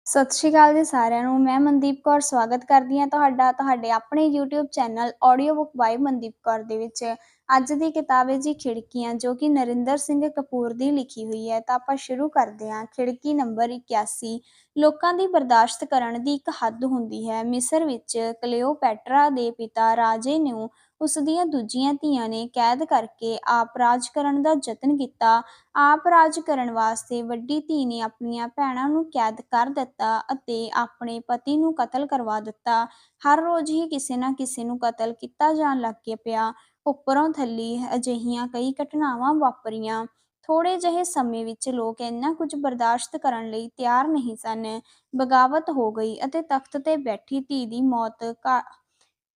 ਸਤਿ ਸ਼੍ਰੀ ਅਕਾਲ ਜੀ ਸਾਰਿਆਂ ਨੂੰ। ਮੈਂ ਮਨਦੀਪ ਕੌਰ ਸਵਾਗਤ ਕਰਦੀ ਹਾਂ ਤੁਹਾਡੇ ਆਪਣੇ YouTube ਚੈਨਲ ਆਡੀਓ ਬੁੱਕ ਬਾਈ ਮਨਦੀਪ ਕੌਰ ਦੇ ਵਿੱਚ। ਅੱਜ ਦੀ ਕਿਤਾਬ ਹੈ ਜੀ ਖਿੜਕੀਆਂ, ਜੋ ਕਿ ਨਰਿੰਦਰ ਸਿੰਘ ਕਪੂਰ ਦੀ ਲਿਖੀ ਹੋਈ ਹੈ। ਤਾਂ ਆਪਾਂ ਸ਼ੁਰੂ ਕਰਦੇ ਹਾਂ। ਖਿੜਕੀ ਨੰਬਰ 81। ਲੋਕਾਂ ਦੀ ਬਰਦਾਸ਼ਤ ਕਰਨ ਦੀ ਇੱਕ ਹੱਦ ਹੁੰਦੀ ਹੈ। ਮਿਸਰ ਵਿੱਚ ਕਲੀਓਪੈਟਰਾ ਦੇ ਪਿਤਾ ਰਾਜੇ ਨੂੰ ਉਸ ਦੀਆਂ ਦੂਜੀਆਂ ਧੀਆਂ ਨੇ ਕੈਦ ਕਰਕੇ ਆਪ ਰਾਜ ਕਰਨ ਦਾ ਯਤਨ ਕੀਤਾ। ਆਪ ਰਾਜ ਕਰਨ ਵਾਸਤੇ ਵੱਡੀ ਧੀ ਨੇ ਆਪਣੀਆਂ ਭੈਣਾਂ ਨੂੰ ਕੈਦ ਕਰ ਦਿੱਤਾ ਅਤੇ ਆਪਣੇ ਪਤੀ ਨੂੰ ਕਤਲ ਕਰਵਾ ਦਿੱਤਾ। ਹਰ ਰੋਜ਼ ਹੀ ਕਿਸੇ ਨਾ ਕਿਸੇ ਨੂੰ ਕਤਲ ਕੀਤਾ ਜਾਣ ਲੱਗ ਪਿਆ। ਉੱਪਰੋਂ ਥੱਲੇ ਅਜਿਹੀਆਂ ਕਈ ਘਟਨਾਵਾਂ ਵਾਪਰੀਆਂ। ਥੋੜ੍ਹੇ ਜਿਹੇ ਸਮੇਂ ਵਿੱਚ ਲੋਕ ਇੰਨਾ ਕੁਝ ਬਰਦਾਸ਼ਤ ਕਰਨ ਲਈ ਤਿਆਰ ਨਹੀਂ ਸਨ। ਬਗਾਵਤ ਹੋ ਗਈ ਅਤੇ ਤਖ਼ਤ 'ਤੇ ਬੈਠੀ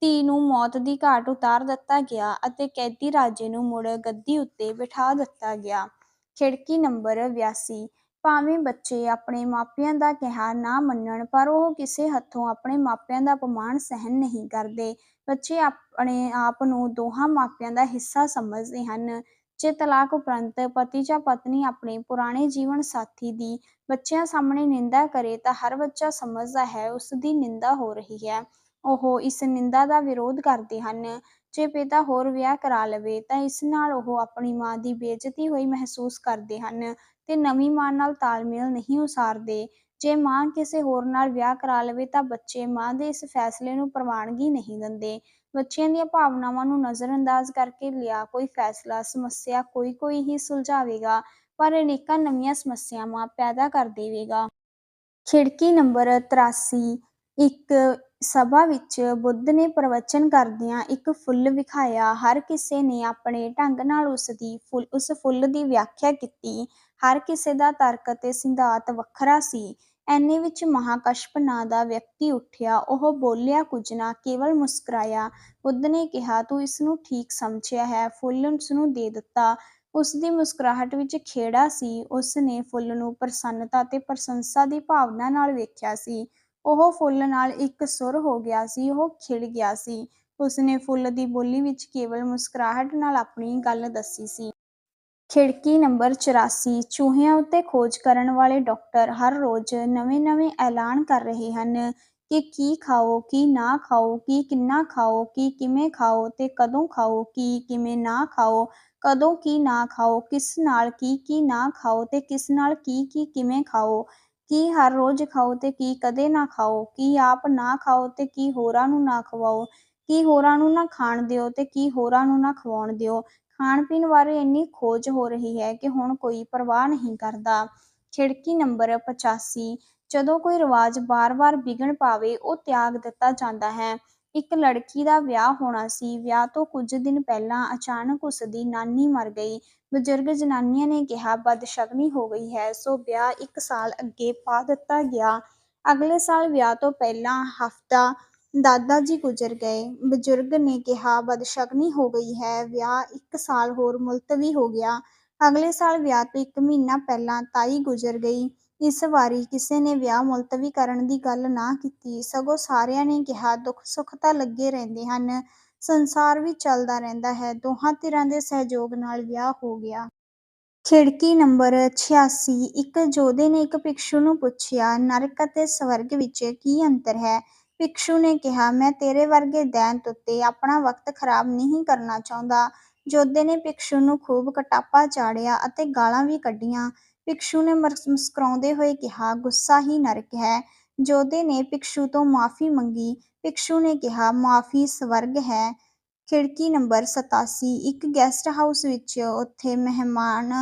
ਧੀ ਨੂੰ ਮੌਤ ਦੀ ਘਾਟ ਉਤਾਰ ਦਿੱਤਾ ਗਿਆ ਅਤੇ ਕੈਦੀ ਰਾਜੇ ਨੂੰ ਮੁੜ ਗੱਦੀ ਉੱਤੇ ਬਿਠਾ ਦਿੱਤਾ ਗਿਆ। ਖਿੜਕੀ ਨੰਬਰ 82। ਭਾਵੇਂ ਬੱਚੇ ਆਪਣੇ ਮਾਪਿਆਂ ਦਾ ਕਿਹਾ ਨਾ ਮੰਨਣ, ਪਰ ਉਹ ਕਿਸੇ ਹੱਥੋਂ ਆਪਣੇ ਮਾਪਿਆਂ ਦਾ ਅਪਮਾਨ ਸਹਿਣ ਨਹੀਂ ਕਰਦੇ। ਬੱਚੇ ਆਪਣੇ ਆਪ ਨੂੰ ਦੋਹਾਂ ਮਾਪਿਆਂ ਦਾ ਹਿੱਸਾ ਸਮਝਦੇ ਹਨ। ਜੇ ਤਲਾਕ ਉਪਰੰਤ ਪਤੀ ਜਾਂ ਪਤਨੀ ਆਪਣੇ ਪੁਰਾਣੇ ਜੀਵਨ ਸਾਥੀ ਦੀ ਬੱਚਿਆਂ ਸਾਹਮਣੇ ਨਿੰਦਾ ਕਰੇ ਤਾਂ ਹਰ ਬੱਚਾ ਸਮਝਦਾ ਹੈ ਉਸ ਦੀ ਨਿੰਦਾ ਹੋ ਰਹੀ ਹੈ। ਉਹ ਇਸ ਨਿੰਦਾ ਦਾ ਵਿਰੋਧ ਕਰਦੇ ਹਨ। ਜੇ ਪਿਤਾ ਹੋਰ ਵਿਆਹ ਕਰਾ ਲਵੇ ਤਾਂ ਇਸ ਨਾਲ ਉਹ ਆਪਣੀ ਮਾਂ ਦੀ ਬੇਇੱਜ਼ਤੀ ਹੋਈ ਮਹਿਸੂਸ ਕਰਦੇ ਹਨ ਤੇ ਨਵੀਂ ਮਾਂ ਨਾਲ ਤਾਲਮੇਲ ਨਹੀਂ ਉਸਾਰਦੇ। ਜੇ ਮਾਂ ਕਿਸੇ ਹੋਰ ਨਾਲ ਵਿਆਹ ਕਰਾ ਲਵੇ ਤਾਂ ਬੱਚੇ ਮਾਂ ਦੇ ਇਸ ਫੈਸਲੇ ਨੂੰ ਪ੍ਰਵਾਨਗੀ ਨਹੀਂ ਦਿੰਦੇ। ਬੱਚਿਆਂ ਦੀਆਂ ਭਾਵਨਾਵਾਂ ਨੂੰ ਨਜ਼ਰਅੰਦਾਜ਼ ਕਰਕੇ ਲਿਆ ਕੋਈ ਫੈਸਲਾ ਸਮੱਸਿਆ ਕੋਈ ਹੀ ਸੁਲਝਾਵੇਗਾ, ਪਰ ਅਨੇਕਾਂ ਨਵੀਆਂ ਸਮੱਸਿਆਵਾਂ ਪੈਦਾ ਕਰ ਦੇਵੇਗਾ। ਖਿੜਕੀ ਨੰਬਰ 83। ਇੱਕ ਸਭਾ ਵਿੱਚ ਬੁੱਧ ਨੇ ਪ੍ਰਵਚਨ ਕਰਦਿਆਂ ਇੱਕ ਫੁੱਲ ਵਿਖਾਇਆ। ਹਰ ਕਿਸੇ ਨੇ ਆਪਣੇ ਢੰਗ ਨਾਲ ਉਸ ਫੁੱਲ ਦੀ ਵਿਆਖਿਆ ਕੀਤੀ। ਹਰ ਕਿਸੇ ਦਾ ਤਰਕ ਅਤੇ ਸਿਧਾਂਤ ਵੱਖਰਾ ਸੀ। ਐਨੇ ਵਿੱਚ ਮਹਾਕਸ਼ਪ ਨਾਂ ਦਾ ਵਿਅਕਤੀ ਉੱਠਿਆ। ਉਹ ਬੋਲਿਆ ਕੁਝ ਨਾ, ਕੇਵਲ ਮੁਸਕਰਾਇਆ। ਬੁੱਧ ਨੇ ਕਿਹਾ, ਤੂੰ ਇਸਨੂੰ ਠੀਕ ਸਮਝਿਆ ਹੈ। ਫੁੱਲ ਉਸਨੂੰ ਦੇ ਦਿੱਤਾ। ਉਸ ਦੀ ਮੁਸਕਰਾਹਟ ਵਿੱਚ ਖੇੜਾ ਸੀ। ਉਸ ਨੇ ਫੁੱਲ ਨੂੰ ਪ੍ਰਸੰਨਤਾ ਤੇ ਪ੍ਰਸ਼ੰਸਾ ਦੀ ਭਾਵਨਾ ਨਾਲ ਵੇਖਿਆ ਸੀ। ਉਹ ਫੁੱਲ ਨਾਲ ਇੱਕ ਸੁਰ ਹੋ ਗਿਆ ਸੀ। ਉਹ ਖਿੜ ਗਿਆ ਸੀ। ਉਸ ਨੇ ਫੁੱਲ ਦੀ ਬੋਲੀ ਵਿੱਚ ਕੇਵਲ ਮੁਸਕਰਾਹਟ ਨਾਲ ਆਪਣੀ ਗੱਲ ਦੱਸੀ ਸੀ। ਖਿੜਕੀ ਨੰਬਰ 84। ਚੂਹਿਆਂ ਉੱਤੇ ਖੋਜ ਕਰਨ ਵਾਲੇ ਡਾਕਟਰ ਹਰ ਰੋਜ਼ ਨਵੇਂ-ਨਵੇਂ ਐਲਾਨ ਕਰ ਰਹੇ ਹਨ ਕਿ ਕੀ ਖਾਓ, ਕੀ ਨਾ ਖਾਓ, ਕੀ ਕਿੰਨਾ ਖਾਓ, ਕੀ ਕਿਵੇਂ ਖਾਓ ਤੇ ਕਦੋਂ ਖਾਓ, ਕੀ ਕਿਵੇਂ ਨਾ ਖਾਓ, ਕਦੋਂ ਕੀ ਨਾ ਖਾਓ, ਕਿਸ ਨਾਲ ਕੀ ਨਾ ਖਾਓ ਤੇ ਕਿਸ ਨਾਲ ਕੀ ਕਿਵੇਂ ਖਾਓ, ਕੀ ਹਰ ਰੋਜ਼ ਖਾਓ ਤੇ ਕੀ ਕਦੇ ਨਾ ਖਾਓ, ਕੀ ਆਪ ਨਾ ਖਾਓ ਤੇ ਕੀ ਹੋਰਾਂ ਨੂੰ ਨਾ ਖਵਾਓ, ਕੀ ਹੋਰਾਂ ਨੂੰ ਨਾ ਖਾਣ ਦਿਓ ਤੇ ਕੀ ਹੋਰਾਂ ਨੂੰ ਨਾ ਖਵਾਉਣ ਦਿਓ। ਖਾਣ-ਪੀਣ ਬਾਰੇ ਇੰਨੀ ਖੋਜ ਹੋ ਰਹੀ ਹੈ ਕਿ ਹੁਣ ਕੋਈ ਪਰਵਾਹ ਨਹੀਂ ਕਰਦਾ। ਖਿੜਕੀ ਨੰਬਰ 85। ਜਦੋਂ ਕੋਈ ਰਿਵਾਜ ਵਾਰ-ਵਾਰ ਵਿਘਨ ਪਾਵੇ, ਉਹ ਤਿਆਗ ਦਿੱਤਾ ਜਾਂਦਾ ਹੈ। ਇੱਕ ਲੜਕੀ ਦਾ ਵਿਆਹ ਹੋਣਾ ਸੀ। ਵਿਆਹ ਤੋਂ ਕੁਝ ਦਿਨ ਪਹਿਲਾਂ ਅਚਾਨਕ ਉਸ ਦੀ ਨਾਨੀ ਮਰ ਗਈ। ਬਜ਼ੁਰਗ ਜਨਾਨੀਆਂ ਨੇ ਕਿਹਾ, ਬਦਸ਼ਗਨੀ ਹੋ ਗਈ ਹੈ, ਸੋ ਵਿਆਹ 1 ਸਾਲ ਅੱਗੇ ਪਾ ਦਿੱਤਾ ਗਿਆ। ਅਗਲੇ ਸਾਲ ਵਿਆਹ ਤੋਂ ਪਹਿਲਾਂ ਹਫ਼ਤਾ ਦਾਦਾ ਜੀ ਗੁਜ਼ਰ ਗਏ। ਬਜ਼ੁਰਗ ਨੇ ਕਿਹਾ, ਬਦਸ਼ਗਨੀ ਹੋ ਗਈ ਹੈ, ਵਿਆਹ 1 ਸਾਲ ਹੋਰ ਮੁਲਤਵੀ ਹੋ ਗਿਆ। ਅਗਲੇ ਸਾਲ ਵਿਆਹ ਤੋਂ 1 ਮਹੀਨਾ ਪਹਿਲਾਂ ਤਾਈ ਗੁਜ਼ਰ ਗਈ। ਇਸ ਵਾਰੀ ਕਿਸੇ ਨੇ ਵਿਆਹ ਮੁਲਤਵੀ ਕਰਨ ਦੀ ਗੱਲ ਨਾ ਕੀਤੀ, ਸਗੋਂ ਸਾਰਿਆਂ ਨੇ ਕਿਹਾ, ਦੁੱਖ-ਸੁੱਖ ਤਾਂ ਲੱਗੇ ਰਹਿੰਦੇ ਹਨ, ਸੰਸਾਰ ਵੀ ਚੱਲਦਾ ਰਹਿੰਦਾ ਹੈ। ਦੋਹਾਂ ਧਿਰਾਂ ਦੇ ਸਹਿਯੋਗ ਨਾਲ ਵਿਆਹ ਹੋ ਗਿਆ। ਖਿੜਕੀ ਨੰਬਰ 86। ਇੱਕ ਯੋਧੇ ਨੇ ਇੱਕ ਭਿਕਸ਼ੂ ਨੂੰ ਪੁੱਛਿਆ, ਨਰਕ ਅਤੇ ਸਵਰਗ ਵਿੱਚ ਕੀ ਅੰਤਰ ਹੈ? ਭਿਕਸ਼ੂ ਨੇ ਕਿਹਾ, ਮੈਂ ਤੇਰੇ ਵਰਗੇ ਦੈਂਤ ਉੱਤੇ ਆਪਣਾ ਵਕਤ ਖਰਾਬ ਨਹੀਂ ਕਰਨਾ ਚਾਹੁੰਦਾ। ਯੋਧੇ ਨੇ ਭਿਕਸ਼ੂ ਨੂੰ ਖੂਬ ਕਟਾਪਾ ਚਾੜ੍ਹਿਆ ਅਤੇ ਗਾਲਾਂ ਵੀ ਕੱਢੀਆਂ। ਭਿਕਸ਼ੂ ਨੇ ਮੁਸਕਰਾਉਂਦੇ ਹੋਏ ਕਿਹਾ, ਗੁੱਸਾ ਹੀ ਨਰਕ ਹੈ। ਯੋਧੇ ਨੇ ਭਿਕਸ਼ੂ ਤੋਂ ਮਾਫ਼ੀ ਮੰਗੀ। ਭਿਕਸ਼ੂ ਨੇ ਕਿਹਾ, ਮਾਫ਼ੀ ਸਵਰਗ ਹੈ। ਖਿੜਕੀ ਨੰਬਰ 87। ਇੱਕ ਗੈਸਟ ਹਾਊਸ ਵਿੱਚ ਉੱਥੇ ਮਹਿਮਾਨ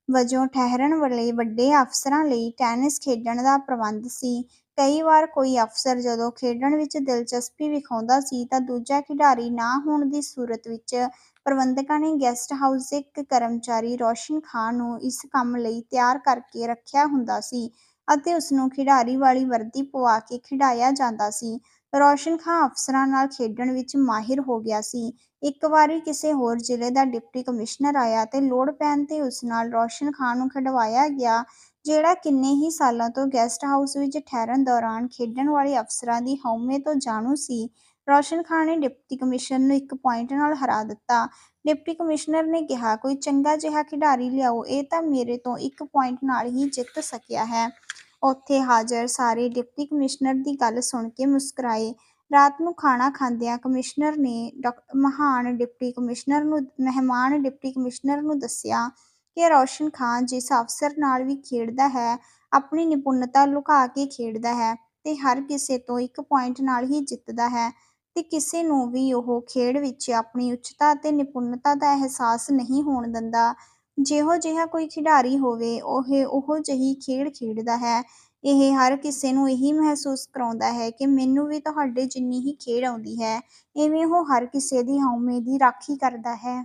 ਵਜੋਂ ਠਹਿਰਨ ਵਾਲੇ ਵੱਡੇ ਅਫ਼ਸਰਾਂ ਲਈ ਟੈਨਿਸ ਖੇਡਣ ਦਾ ਪ੍ਰਬੰਧ ਸੀ। ਕਈ ਵਾਰ ਕੋਈ ਅਫ਼ਸਰ ਜਦੋਂ ਖੇਡਣ ਵਿੱਚ ਦਿਲਚਸਪੀ ਵਿਖਾਉਂਦਾ ਸੀ ਤਾਂ ਦੂਜਾ ਖਿਡਾਰੀ ਨਾ ਹੋਣ ਦੀ ਸੂਰਤ ਵਿੱਚ ਪ੍ਰਬੰਧਕਾਂ ਨੇ ਗੈਸਟ ਹਾਊਸ ਦੇ ਇੱਕ ਕਰਮਚਾਰੀ ਰੌਸ਼ਨ ਖਾਂ ਨੂੰ ਇਸ ਕੰਮ ਲਈ ਤਿਆਰ ਕਰਕੇ ਰੱਖਿਆ ਹੁੰਦਾ ਸੀ ਅਤੇ ਉਸਨੂੰ ਖਿਡਾਰੀ ਵਾਲੀ ਵਰਦੀ ਪਵਾ ਕੇ ਖਿਡਾਇਆ ਜਾਂਦਾ ਸੀ। ਰੌਸ਼ਨ ਖਾਂ ਅਫ਼ਸਰਾਂ ਨਾਲ ਖੇਡਣ ਵਿੱਚ ਮਾਹਿਰ ਹੋ ਗਿਆ ਸੀ। ਇੱਕ ਵਾਰੀ ਕਿਸੇ ਹੋਰ ਜ਼ਿਲ੍ਹੇ ਦਾ ਡਿਪਟੀ ਕਮਿਸ਼ਨਰ ਆਇਆ ਤੇ ਲੋੜ ਪੈਣ 'ਤੇ ਉਸ ਨਾਲ ਰੌਸ਼ਨ ਖਾਂ ਨੂੰ ਖਿਡਵਾਇਆ ਗਿਆ, ਜਿਹੜਾ ਕਿੰਨੇ ਹੀ ਸਾਲਾਂ ਤੋਂ ਗੈਸਟ ਹਾਊਸ ਵਿੱਚ ਠਹਿਰਨ ਦੌਰਾਨ ਖੇਡਣ ਵਾਲੇ ਅਫ਼ਸਰਾਂ ਦੀ ਹਉਮੈ ਤੋਂ ਜਾਣੂ ਸੀ। ਰੌਸ਼ਨ ਖਾਂ ਨੇ ਡਿਪਟੀ ਕਮਿਸ਼ਨਰ ਨੂੰ 1 ਪੁਆਇੰਟ ਨਾਲ ਹਰਾ ਦਿੱਤਾ। ਡਿਪਟੀ ਕਮਿਸ਼ਨਰ ਨੇ ਕਿਹਾ, ਕੋਈ ਚੰਗਾ ਜਿਹਾ ਖਿਡਾਰੀ ਲਿਆਓ, ਇਹ ਤਾਂ ਮੇਰੇ ਤੋਂ 1 ਪੁਆਇੰਟ ਨਾਲ ਹੀ ਜਿੱਤ ਸਕਿਆ ਹੈ। ਉੱਥੇ ਹਾਜ਼ਰ ਸਾਰੇ ਡਿਪਟੀ ਕਮਿਸ਼ਨਰ ਦੀ ਗੱਲ ਸੁਣ ਕੇ ਮੁਸਕਰਾਏ। ਰਾਤ ਨੂੰ ਖਾਣਾ ਖਾਂਦਿਆਂ ਕਮਿਸ਼ਨਰ ਨੇ ਮਹਾਨ ਮਹਿਮਾਨ ਡਿਪਟੀ ਕਮਿਸ਼ਨਰ ਨੂੰ ਦੱਸਿਆ ਕਿ ਰੌਸ਼ਨ ਖਾਂ ਜਿਸ ਅਫਸਰ ਨਾਲ ਵੀ ਖੇਡਦਾ ਹੈ, ਆਪਣੀ ਨਿਪੁੰਨਤਾ ਲੁਕਾ ਕੇ ਖੇਡਦਾ ਹੈ ਤੇ ਹਰ ਕਿਸੇ ਤੋਂ 1 ਪੁਆਇੰਟ ਨਾਲ ਹੀ ਜਿੱਤਦਾ ਹੈ ਤੇ ਕਿਸੇ ਨੂੰ ਵੀ ਉਹ ਖੇਡ ਵਿੱਚ ਆਪਣੀ ਉੱਚਤਾ ਅਤੇ ਨਿਪੁੰਨਤਾ ਦਾ ਅਹਿਸਾਸ ਨਹੀਂ ਹੋਣ ਦਿੰਦਾ। ਜਿਹੋ ਜਿਹਾ ਕੋਈ ਖਿਡਾਰੀ ਹੋਵੇ, ਉਹੋ ਜਿਹੀ ਖੇਡ ਖੇਡਦਾ ਹੈ। ਇਹ ਹਰ ਕਿਸੇ ਨੂੰ ਇਹੀ ਮਹਿਸੂਸ ਕਰਾਉਂਦਾ ਹੈ ਕਿ ਮੈਨੂੰ ਵੀ ਤੁਹਾਡੇ ਜਿੰਨੀ ਹੀ ਖੇਡ ਆਉਂਦੀ ਹੈ। ਇਵੇਂ ਉਹ ਹਰ ਕਿਸੇ ਦੀ ਹਉਮੈ ਦੀ ਰਾਖੀ ਕਰਦਾ ਹੈ।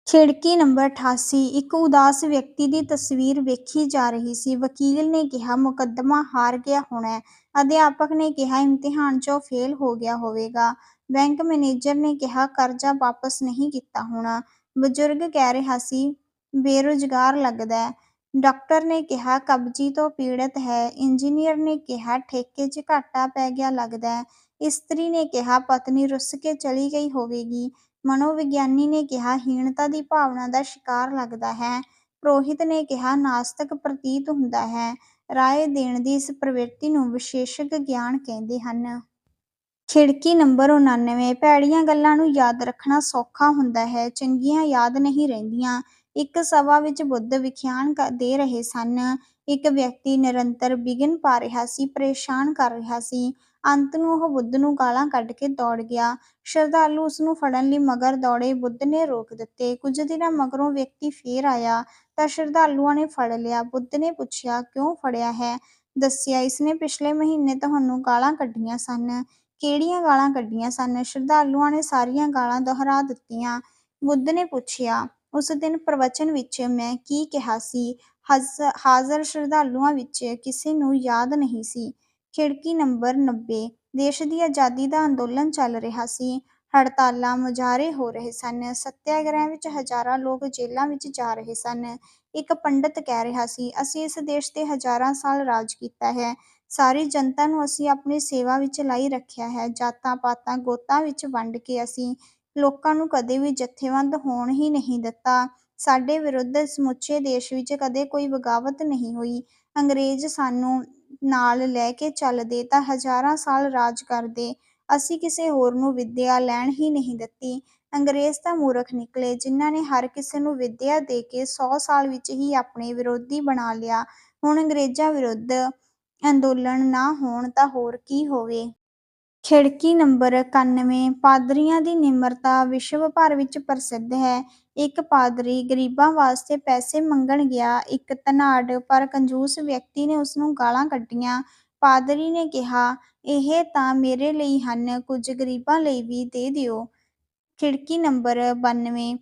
ਖਿੜਕੀ ਨੰਬਰ 88 ਇੱਕ ਉਦਾਸ ਵਿਅਕਤੀ ਦੀ ਤਸਵੀਰ ਵੇਖੀ ਜਾ ਰਹੀ ਸੀ। ਵਕੀਲ ਨੇ ਕਿਹਾ, ਮੁਕੱਦਮਾ ਹਾਰ ਗਿਆ ਹੋਣੈ। ਅਧਿਆਪਕ ਨੇ ਕਿਹਾ, ਇਮਤਿਹਾਨ 'ਚੋਂ ਫੇਲ ਹੋ ਗਿਆ ਹੋਵੇਗਾ। ਬੈਂਕ ਮੈਨੇਜਰ ਨੇ ਕਿਹਾ, ਕਰਜ਼ਾ ਵਾਪਸ ਨਹੀਂ ਕੀਤਾ ਹੋਣਾ। ਬਜ਼ੁਰਗ ਕਹਿ ਰਿਹਾ ਸੀ, ਬੇਰੁਜ਼ਗਾਰ ਲੱਗਦੈ। ਡਾਕਟਰ ਨੇ ਕਿਹਾ, ਕਬਜ਼ੀ ਤੋਂ ਪੀੜਤ ਹੈ। ਇੰਜੀਨੀਅਰ ਨੇ ਕਿਹਾ, ਠੇਕੇ 'ਚ ਘਾਟਾ ਪੈ ਗਿਆ ਲੱਗਦੈ। ਇਸਤਰੀ ਨੇ ਕਿਹਾ, ਪਤਨੀ ਰੁੱਸ ਕੇ ਚਲੀ ਗਈ ਹੋਵੇਗੀ। ਮਨੋਵਿਗਿਆਨੀ ਨੇ ਕਿਹਾ, ਹੀਣਤਾ ਦੀ ਭਾਵਨਾ ਦਾ ਸ਼ਿਕਾਰ ਲੱਗਦਾ ਹੈ। ਪੁਰੋਹਿਤ ਨੇ ਕਿਹਾ, ਨਾਸਤਕ ਪ੍ਰਤੀਤ ਹੁੰਦਾ ਹੈ। ਰਾਏ ਦੇਣ ਦੀ ਇਸ ਪ੍ਰਵਿਰਤੀ ਨੂੰ ਵਿਸ਼ੇਸ਼ਕ ਗਿਆਨ ਕਹਿੰਦੇ ਹਨ। ਖਿੜਕੀ ਨੰਬਰ 89 ਭੈੜੀਆਂ ਗੱਲਾਂ ਨੂੰ ਯਾਦ ਰੱਖਣਾ ਸੌਖਾ ਹੁੰਦਾ ਹੈ, ਚੰਗੀਆਂ ਯਾਦ ਨਹੀਂ ਰਹਿੰਦੀਆਂ। ਇੱਕ ਸਭਾ ਵਿੱਚ ਬੁੱਧ ਵਿਖਿਆਨ ਦੇ ਰਹੇ ਸਨ। ਇੱਕ ਵਿਅਕਤੀ ਨਿਰੰਤਰ ਵਿਘਨ ਪਾ ਰਿਹਾ ਸੀ, ਪਰੇਸ਼ਾਨ ਕਰ ਰਿਹਾ ਸੀ। ਅੰਤ ਨੂੰ ਉਹ ਬੁੱਧ ਨੂੰ ਗਾਲਾਂ ਕੱਢ ਕੇ ਦੌੜ ਗਿਆ। ਸ਼ਰਧਾਲੂ ਉਸ ਨੂੰ ਫੜਨ ਲਈ ਮਗਰ ਦੌੜੇ। ਬੁੱਧ ਨੇ ਰੋਕ ਦਿੱਤੇ। ਕੁਝ ਦਿਨਾਂ ਮਗਰੋਂ ਵਿਅਕਤੀ ਫੇਰ ਆਇਆ ਤਾਂ ਸ਼ਰਧਾਲੂਆਂ ਨੇ ਫੜ ਲਿਆ। ਬੁੱਧ ਨੇ ਪੁੱਛਿਆ, ਕਿਉਂ ਫੜਿਆ ਹੈ? ਦੱਸਿਆ, ਇਸਨੇ ਪਿਛਲੇ ਮਹੀਨੇ ਤੁਹਾਨੂੰ ਗਾਲਾਂ ਕੱਢੀਆਂ ਸਨ। ਕਿਹੜੀਆਂ ਗਾਲਾਂ ਕੱਢੀਆਂ ਸਨ? ਸ਼ਰਧਾਲੂਆਂ ਨੇ ਸਾਰੀਆਂ ਗਾਲਾਂ ਦੁਹਰਾ ਦਿੱਤੀਆਂ। ਬੁੱਧ ਨੇ ਪੁੱਛਿਆ, ਉਸ ਦਿਨ ਪ੍ਰਵਚਨ ਵਿੱਚ ਮੈਂ ਕੀ ਕਿਹਾ ਸੀ? ਹਾਜ਼ਰ ਸ਼ਰਧਾਲੂਆਂ ਵਿੱਚ ਕਿਸੇ ਨੂੰ ਯਾਦ ਨਹੀਂ ਸੀ। ਖਿੜਕੀ ਨੰਬਰ 90 ਦੇਸ਼ ਦੀ ਆਜ਼ਾਦੀ ਦਾ ਅੰਦੋਲਨ ਚੱਲ ਰਿਹਾ ਸੀ। ਹੜਤਾਲਾਂ, ਮੁਜ਼ਾਹਰੇ ਹੋ ਰਹੇ ਸਨ। ਸੱਤਿਆਗ੍ਰਹਿ ਵਿੱਚ ਹਜ਼ਾਰਾਂ ਲੋਕ ਜੇਲ੍ਹਾਂ ਵਿੱਚ ਜਾ ਰਹੇ ਸਨ। ਇੱਕ ਪੰਡਤ ਕਹਿ ਰਿਹਾ ਸੀ, ਅਸੀਂ ਇਸ ਦੇਸ਼ 'ਤੇ ਹਜ਼ਾਰਾਂ ਸਾਲ ਰਾਜ ਕੀਤਾ ਹੈ। ਸਾਰੀ ਜਨਤਾ ਨੂੰ ਅਸੀਂ ਆਪਣੀ ਸੇਵਾ ਵਿੱਚ ਲਾਈ ਰੱਖਿਆ ਹੈ। ਜਾਤਾਂ-ਪਾਤਾਂ, ਗੋਤਾਂ ਵਿੱਚ ਵੰਡ ਕੇ ਅਸੀਂ ਲੋਕਾਂ ਨੂੰ ਕਦੇ ਵੀ ਜਥੇਬੰਦ ਹੋਣ ਹੀ ਨਹੀਂ ਦਿੱਤਾ। ਸਾਡੇ ਵਿਰੁੱਧ ਸਮੁੱਚੇ ਦੇਸ਼ ਵਿੱਚ ਕਦੇ ਕੋਈ ਬਗਾਵਤ ਨਹੀਂ ਹੋਈ। ਅੰਗਰੇਜ਼ ਸਾਨੂੰ ਨਾਲ ਲੈ ਕੇ ਚੱਲਦੇ ਤਾਂ ਹਜ਼ਾਰਾਂ ਸਾਲ ਰਾਜ ਕਰਦੇ। ਅਸੀਂ ਕਿਸੇ ਹੋਰ ਨੂੰ ਵਿੱਦਿਆ ਲੈਣ ਹੀ ਨਹੀਂ ਦਿੱਤੀ। ਅੰਗਰੇਜ਼ ਤਾਂ ਮੂਰਖ ਨਿਕਲੇ, ਜਿਨ੍ਹਾਂ ਨੇ ਹਰ ਕਿਸੇ ਨੂੰ ਵਿੱਦਿਆ ਦੇ ਕੇ 100 ਸਾਲ ਵਿੱਚ ਹੀ ਆਪਣੇ ਵਿਰੋਧੀ ਬਣਾ ਲਿਆ। ਹੁਣ ਅੰਗਰੇਜ਼ਾਂ ਵਿਰੁੱਧ ਅੰਦੋਲਨ ਨਾ ਹੋਣ ਤਾਂ ਹੋਰ ਕੀ ਹੋਵੇ। ਖਿੜਕੀ ਨੰਬਰ 91 ਪਾਦਰੀਆਂ ਦੀ ਨਿਮਰਤਾ ਵਿਸ਼ਵ ਭਰ ਵਿੱਚ ਪ੍ਰਸਿੱਧ ਹੈ। ਇੱਕ ਪਾਦਰੀ ਗਰੀਬਾਂ ਵਾਸਤੇ ਪੈਸੇ ਮੰਗਣ ਗਿਆ। ਇੱਕ ਧਨਾਢ ਪਰ ਕੰਜੂਸ ਵਿਅਕਤੀ ਨੇ ਉਸਨੂੰ ਗਾਲਾਂ ਕੱਢੀਆਂ। ਪਾਦਰੀ ਨੇ ਕਿਹਾ, ਇਹ ਤਾਂ ਮੇਰੇ ਲਈ ਹਨ, ਕੁਝ ਗਰੀਬਾਂ ਲਈ ਵੀ ਦੇ ਦਿਓ। ਖਿੜਕੀ ਨੰਬਰ 92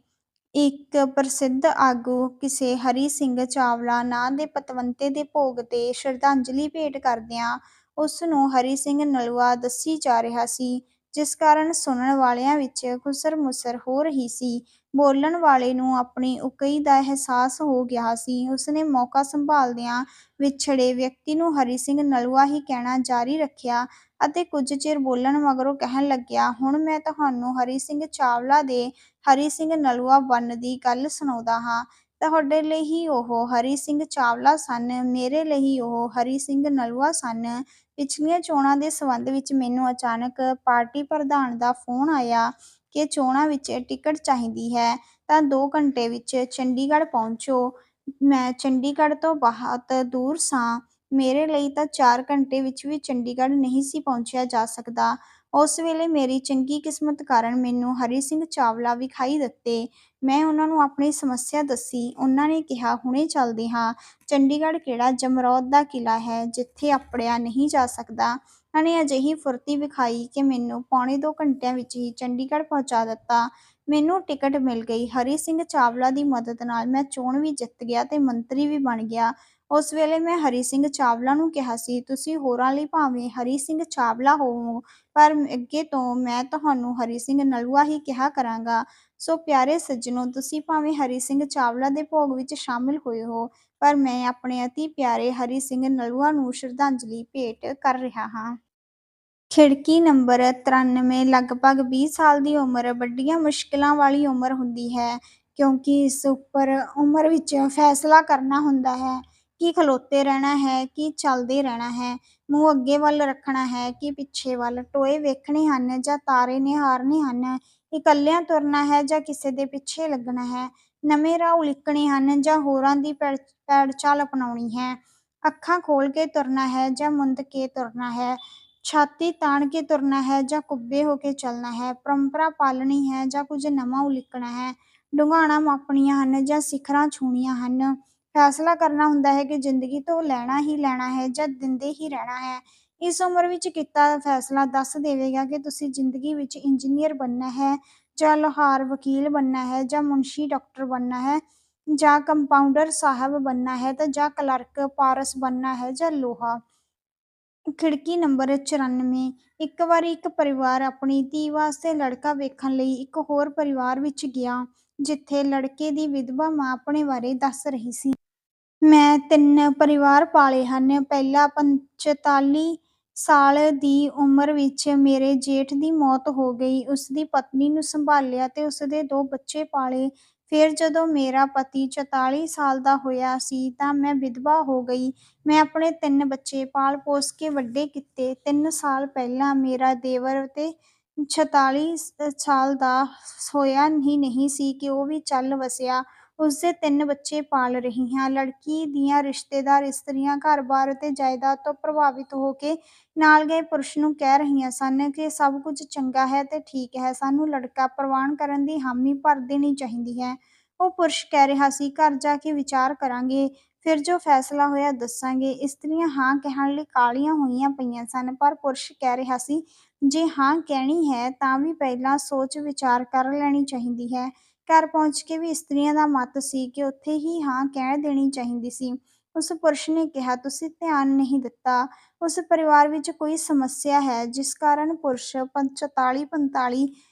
ਇੱਕ ਪ੍ਰਸਿੱਧ ਆਗੂ ਕਿਸੇ ਹਰੀ ਸਿੰਘ ਚਾਵਲਾ ਨਾਂ ਦੇ ਪਤਵੰਤੇ ਦੇ ਭੋਗ 'ਤੇ ਸ਼ਰਧਾਂਜਲੀ ਭੇਟ ਕਰਦਿਆਂ ਉਸ ਨੂੰ ਹਰੀ ਸਿੰਘ ਨਲੂਆ ਦੱਸੀ ਜਾ ਰਿਹਾ ਸੀ, ਜਿਸ ਕਾਰਨ ਸੁਣਨ ਵਾਲਿਆਂ ਵਿੱਚ ਘੁਸਰ-ਮੁਸਰ ਹੋ ਰਹੀ ਸੀ। ਬੋਲਣ ਵਾਲੇ ਨੂੰ ਆਪਣੀ ਉਕਈ ਦਾ ਅਹਿਸਾਸ ਹੋ ਗਿਆ ਸੀ। ਉਸਨੇ ਮੌਕਾ ਸੰਭਾਲਦਿਆਂ ਵਿਛੜੇ ਵਿਅਕਤੀ ਨੂੰ ਹਰੀ ਸਿੰਘ ਨਲੂਆ ਹੀ ਕਹਿਣਾ ਜਾਰੀ ਰੱਖਿਆ ਅਤੇ ਕੁਝ ਚਿਰ ਬੋਲਣ ਮਗਰੋਂ ਕਹਿਣ ਲੱਗਿਆ, ਹੁਣ ਮੈਂ ਤੁਹਾਨੂੰ ਹਰੀ ਸਿੰਘ ਚਾਵਲਾ ਦੇ ਹਰੀ ਸਿੰਘ ਨਲੂਆ ਬਣਨ ਦੀ ਗੱਲ ਸੁਣਾਉਂਦਾ ਹਾਂ। ਤੁਹਾਡੇ ਲਈ ਹੀ ਉਹ ਹਰੀ ਸਿੰਘ ਚਾਵਲਾ ਸਨ, ਮੇਰੇ ਲਈ ਉਹ ਹਰੀ ਸਿੰਘ ਨਲੂਆ ਸਨ। ਪਿਛਲੀਆਂ ਚੋਣਾਂ ਦੇ ਸੰਬੰਧ ਵਿੱਚ ਮੈਨੂੰ ਅਚਾਨਕ ਪਾਰਟੀ ਪ੍ਰਧਾਨ ਦਾ ਫੋਨ ਆਇਆ ਕਿ ਚੋਣਾਂ ਵਿੱਚ ਟਿਕਟ ਚਾਹੀਦੀ ਹੈ ਤਾਂ 2 ਘੰਟੇ ਵਿੱਚ ਚੰਡੀਗੜ੍ਹ ਪਹੁੰਚੋ। ਮੈਂ ਚੰਡੀਗੜ੍ਹ ਤੋਂ ਬਹੁਤ ਦੂਰ ਸਾਂ। ਮੇਰੇ ਲਈ ਤਾਂ 4 ਘੰਟੇ ਵਿੱਚ ਵੀ ਚੰਡੀਗੜ੍ਹ ਨਹੀਂ ਸੀ ਪਹੁੰਚਿਆ ਜਾ ਸਕਦਾ। ਉਸ ਵੇਲੇ ਮੇਰੀ ਚੰਗੀ ਕਿਸਮਤ ਕਾਰਨ ਮੈਨੂੰ ਹਰੀ ਸਿੰਘ ਚਾਵਲਾ ਵਿਖਾਈ ਦਿੱਤੇ। ਮੈਂ ਉਹਨਾਂ ਨੂੰ ਆਪਣੀ ਸਮੱਸਿਆ ਦੱਸੀ। ਉਹਨਾਂ ਨੇ ਕਿਹਾ, ਹੁਣੇ ਚੱਲਦੇ ਹਾਂ। ਚੰਡੀਗੜ੍ਹ ਕਿਹੜਾ ਜਮਰੌਦ ਦਾ ਕਿਲ੍ਹਾ ਹੈ, ਜਿੱਥੇ ਅੱਪੜਿਆ ਨਹੀਂ ਜਾ ਸਕਦਾ। ਉਹਨਾਂ ਨੇ ਅਜਿਹੀ ਫੁਰਤੀ ਵਿਖਾਈ ਕਿ ਮੈਨੂੰ ਪੌਣੇ 2 ਘੰਟਿਆਂ ਵਿੱਚ ਹੀ ਚੰਡੀਗੜ੍ਹ ਪਹੁੰਚਾ ਦਿੱਤਾ। ਮੈਨੂੰ ਟਿਕਟ ਮਿਲ ਗਈ। ਹਰੀ ਸਿੰਘ ਚਾਵਲਾ ਦੀ ਮਦਦ ਨਾਲ ਮੈਂ ਚੋਣ ਵੀ ਜਿੱਤ ਗਿਆ ਤੇ ਮੰਤਰੀ ਵੀ ਬਣ ਗਿਆ। ਉਸ ਵੇਲੇ ਮੈਂ ਹਰੀ ਸਿੰਘ ਚਾਵਲਾ ਨੂੰ ਕਿਹਾ ਸੀ, ਤੁਸੀਂ ਹੋਰਾਂ ਲਈ ਭਾਵੇਂ ਹਰੀ ਸਿੰਘ ਚਾਵਲਾ ਹੋਵੋ, ਪਰ ਅੱਗੇ ਤੋਂ ਮੈਂ ਤੁਹਾਨੂੰ ਹਰੀ ਸਿੰਘ ਨਲੂਆ ਹੀ ਕਿਹਾ ਕਰਾਂਗਾ। ਸੋ ਪਿਆਰੇ ਸੱਜਣੋ, ਤੁਸੀਂ ਭਾਵੇਂ ਹਰੀ ਸਿੰਘ ਚਾਵਲਾ ਦੇ ਭੋਗ ਵਿੱਚ ਸ਼ਾਮਿਲ ਹੋਏ ਹੋ, ਪਰ ਮੈਂ ਆਪਣੇ ਅਤੀ ਪਿਆਰੇ ਹਰੀ ਸਿੰਘ ਨਲੂਆ ਨੂੰ ਸ਼ਰਧਾਂਜਲੀ ਭੇਟ ਕਰ ਰਿਹਾ ਹਾਂ। ਖਿੜਕੀ ਨੰਬਰ 93 ਲਗਭਗ 20 ਸਾਲ ਦੀ ਉਮਰ ਵੱਡੀਆਂ ਮੁਸ਼ਕਿਲਾਂ ਵਾਲੀ ਉਮਰ ਹੁੰਦੀ ਹੈ, ਕਿਉਂਕਿ ਇਸ ਉਮਰ ਵਿੱਚ ਫੈਸਲਾ ਕਰਨਾ ਹੁੰਦਾ ਹੈ ਕੀ ਖਲੋਤੇ ਰਹਿਣਾ ਹੈ ਕਿ ਚੱਲਦੇ ਰਹਿਣਾ ਹੈ, ਮੂੰਹ ਅੱਗੇ ਵੱਲ ਰੱਖਣਾ ਹੈ ਕਿ ਪਿੱਛੇ ਵੱਲ, ਟੋਏ ਵੇਖਣੇ ਹਨ ਜਾਂ ਤਾਰੇ ਨਿਹਾਰਨੇ ਹਨ, ਇਕੱਲਿਆਂ ਤੁਰਨਾ ਹੈ ਜਾਂ ਕਿਸੇ ਦੇ ਪਿੱਛੇ ਲੱਗਣਾ ਹੈ, ਨਵੇਂ ਰਾਹ ਉਲੀਕਣੇ ਹਨ ਜਾਂ ਹੋਰਾਂ ਦੀ ਪੈੜ ਚਾਲ ਅਪਣਾਉਣੀ ਹੈ, ਅੱਖਾਂ ਖੋਲ੍ਹ ਕੇ ਤੁਰਨਾ ਹੈ ਜਾਂ ਮੁੰਦ ਕੇ ਤੁਰਨਾ ਹੈ, ਛਾਤੀ ਤਾਣ ਕੇ ਤੁਰਨਾ ਹੈ ਜਾਂ ਕੁੱਬੇ ਹੋ ਕੇ ਚੱਲਣਾ ਹੈ, ਪਰੰਪਰਾ ਪਾਲਣੀ ਹੈ ਜਾਂ ਕੁਝ ਨਵਾਂ ਉਲੀਕਣਾ ਹੈ, ਡੂੰਘਾਣਾਂ ਮਾਪਣੀਆਂ ਹਨ ਜਾਂ ਸਿਖਰਾਂ ਛੂਹਣੀਆਂ ਹਨ। ਫੈਸਲਾ ਕਰਨਾ ਹੁੰਦਾ ਹੈ ਕਿ ਜ਼ਿੰਦਗੀ ਤੋਂ ਲੈਣਾ ਹੀ ਲੈਣਾ ਹੈ ਜਾਂ ਦਿੰਦੇ ਹੀ ਰਹਿਣਾ ਹੈ। ਇਸ ਉਮਰ ਵਿੱਚ ਕੀਤਾ ਫੈਸਲਾ ਦੱਸ ਦੇਵੇਗਾ ਕਿ ਤੁਸੀਂ ਜ਼ਿੰਦਗੀ ਵਿੱਚ ਇੰਜੀਨੀਅਰ ਬਣਨਾ ਹੈ ਜਾਂ ਲੁਹਾਰ ਵਕੀਲ ਬਣਨਾ ਹੈ ਜਾਂ ਮੁਨਸ਼ੀ ਡਾਕਟਰ ਬਣਨਾ ਹੈ ਜਾਂ ਕੰਪਾਊਂਡਰ ਸਾਹਿਬ ਬਣਨਾ ਹੈ ਤਾਂ ਜਾਂ ਕਲਰਕ ਪਾਰਸ ਬਣਨਾ ਹੈ ਜਾਂ ਲੋਹਾ। ਖਿੜਕੀ ਨੰਬਰ 94। ਇੱਕ ਵਾਰੀ ਇੱਕ ਪਰਿਵਾਰ ਆਪਣੀ ਧੀ ਵਾਸਤੇ ਲੜਕਾ ਵੇਖਣ ਲਈ ਇੱਕ ਹੋਰ ਪਰਿਵਾਰ ਵਿੱਚ ਗਿਆ, ਜਿੱਥੇ ਲੜਕੇ ਦੀ ਵਿਧਵਾ ਮਾਂ ਆਪਣੇ ਬਾਰੇ ਦੱਸ ਰਹੀ ਸੀ। ਮੈਂ 3 ਪਰਿਵਾਰ ਪਾਲੇ ਹਨ। ਪਹਿਲਾ 45 ਸਾਲ ਦੀ ਉਮਰ ਵਿੱਚ ਮੇਰੇ ਜੇਠ ਦੀ ਮੌਤ ਹੋ ਗਈ। ਉਸਦੀ ਪਤਨੀ ਨੂੰ ਸੰਭਾਲਿਆ ਤੇ ਉਸਦੇ 2 ਬੱਚੇ ਪਾਲੇ। ਫਿਰ ਜਦੋਂ ਮੇਰਾ ਪਤੀ 44 ਸਾਲ ਦਾ ਹੋਇਆ ਸੀ ਤਾਂ ਮੈਂ ਵਿਧਵਾ ਹੋ ਗਈ। ਮੈਂ ਆਪਣੇ 3 ਬੱਚੇ ਪਾਲ-ਪੋਸ ਕੇ ਵੱਡੇ ਕੀਤੇ। 3 ਸਾਲ ਪਹਿਲਾਂ ਮੇਰਾ ਦੇਵਰ ਤੇ 46 ਸਾਲ ਦਾ ਹੋਇਆ ਹੀ ਨਹੀਂ ਸੀ ਕਿ ਉਹ ਵੀ ਚੱਲ ਵਸਿਆ। ਉਸਦੇ 3 ਬੱਚੇ ਪਾਲ ਰਹੀ ਹਾਂ। ਲੜਕੀ ਦੀਆਂ ਰਿਸ਼ਤੇਦਾਰ ਇਸਤਰੀਆਂ ਘਰ-ਬਾਰ ਅਤੇ ਜਾਇਦਾਦ ਤੋਂ ਪ੍ਰਭਾਵਿਤ ਹੋ ਕੇ ਨਾਲ ਗਏ ਪੁਰਸ਼ ਨੂੰ ਕਹਿ ਰਹੀਆਂ ਸਨ ਕਿ ਸਭ ਕੁਝ ਚੰਗਾ ਹੈ ਤੇ ਠੀਕ ਹੈ, ਸਾਨੂੰ ਲੜਕਾ ਪ੍ਰਵਾਨ ਕਰਨ ਦੀ ਹਾਮੀ ਭਰ ਦੇਣੀ ਚਾਹੀਦੀ ਹੈ। ਉਹ ਪੁਰਸ਼ ਕਹਿ ਰਿਹਾ ਸੀ, ਘਰ ਜਾ ਕੇ ਵਿਚਾਰ ਕਰਾਂਗੇ, ਫਿਰ ਜੋ ਫੈਸਲਾ ਹੋਇਆ ਦੱਸਾਂਗੇ। ਇਸਤਰੀਆਂ ਹਾਂ ਕਹਿਣ ਲਈ ਕਾਹਲੀਆਂ ਹੋਈਆਂ ਪਈਆਂ ਸਨ, ਪਰ ਪੁਰਸ਼ ਕਹਿ ਰਿਹਾ ਸੀ, ਜੇ ਹਾਂ ਕਹਿਣੀ ਹੈ ਤਾਂ ਵੀ ਪਹਿਲਾਂ ਸੋਚ-ਵਿਚਾਰ ਕਰ ਲੈਣੀ ਚਾਹੀਦੀ ਹੈ। ਘਰ ਪਹੁੰਚ ਕੇ ਵੀ ਇਸਤਰੀਆਂ ਦਾ ਮਤ ਸੀ ਕਿ ਉੱਥੇ ਹੀ ਹਾਂ ਕਹਿ ਦੇਣੀ ਚਾਹੀਦੀ ਸੀ। ਉਸ ਪੁਰਸ਼ ਨੇ ਕਿਹਾ, ਤੁਸੀਂ ਧਿਆਨ ਨਹੀਂ ਦਿੱਤਾ। ਉਸ ਪਰਿਵਾਰ ਵਿੱਚ ਕੋਈ ਸਮੱਸਿਆ ਹੈ, ਜਿਸ ਕਾਰਨ ਪੁਰਸ਼ 44-45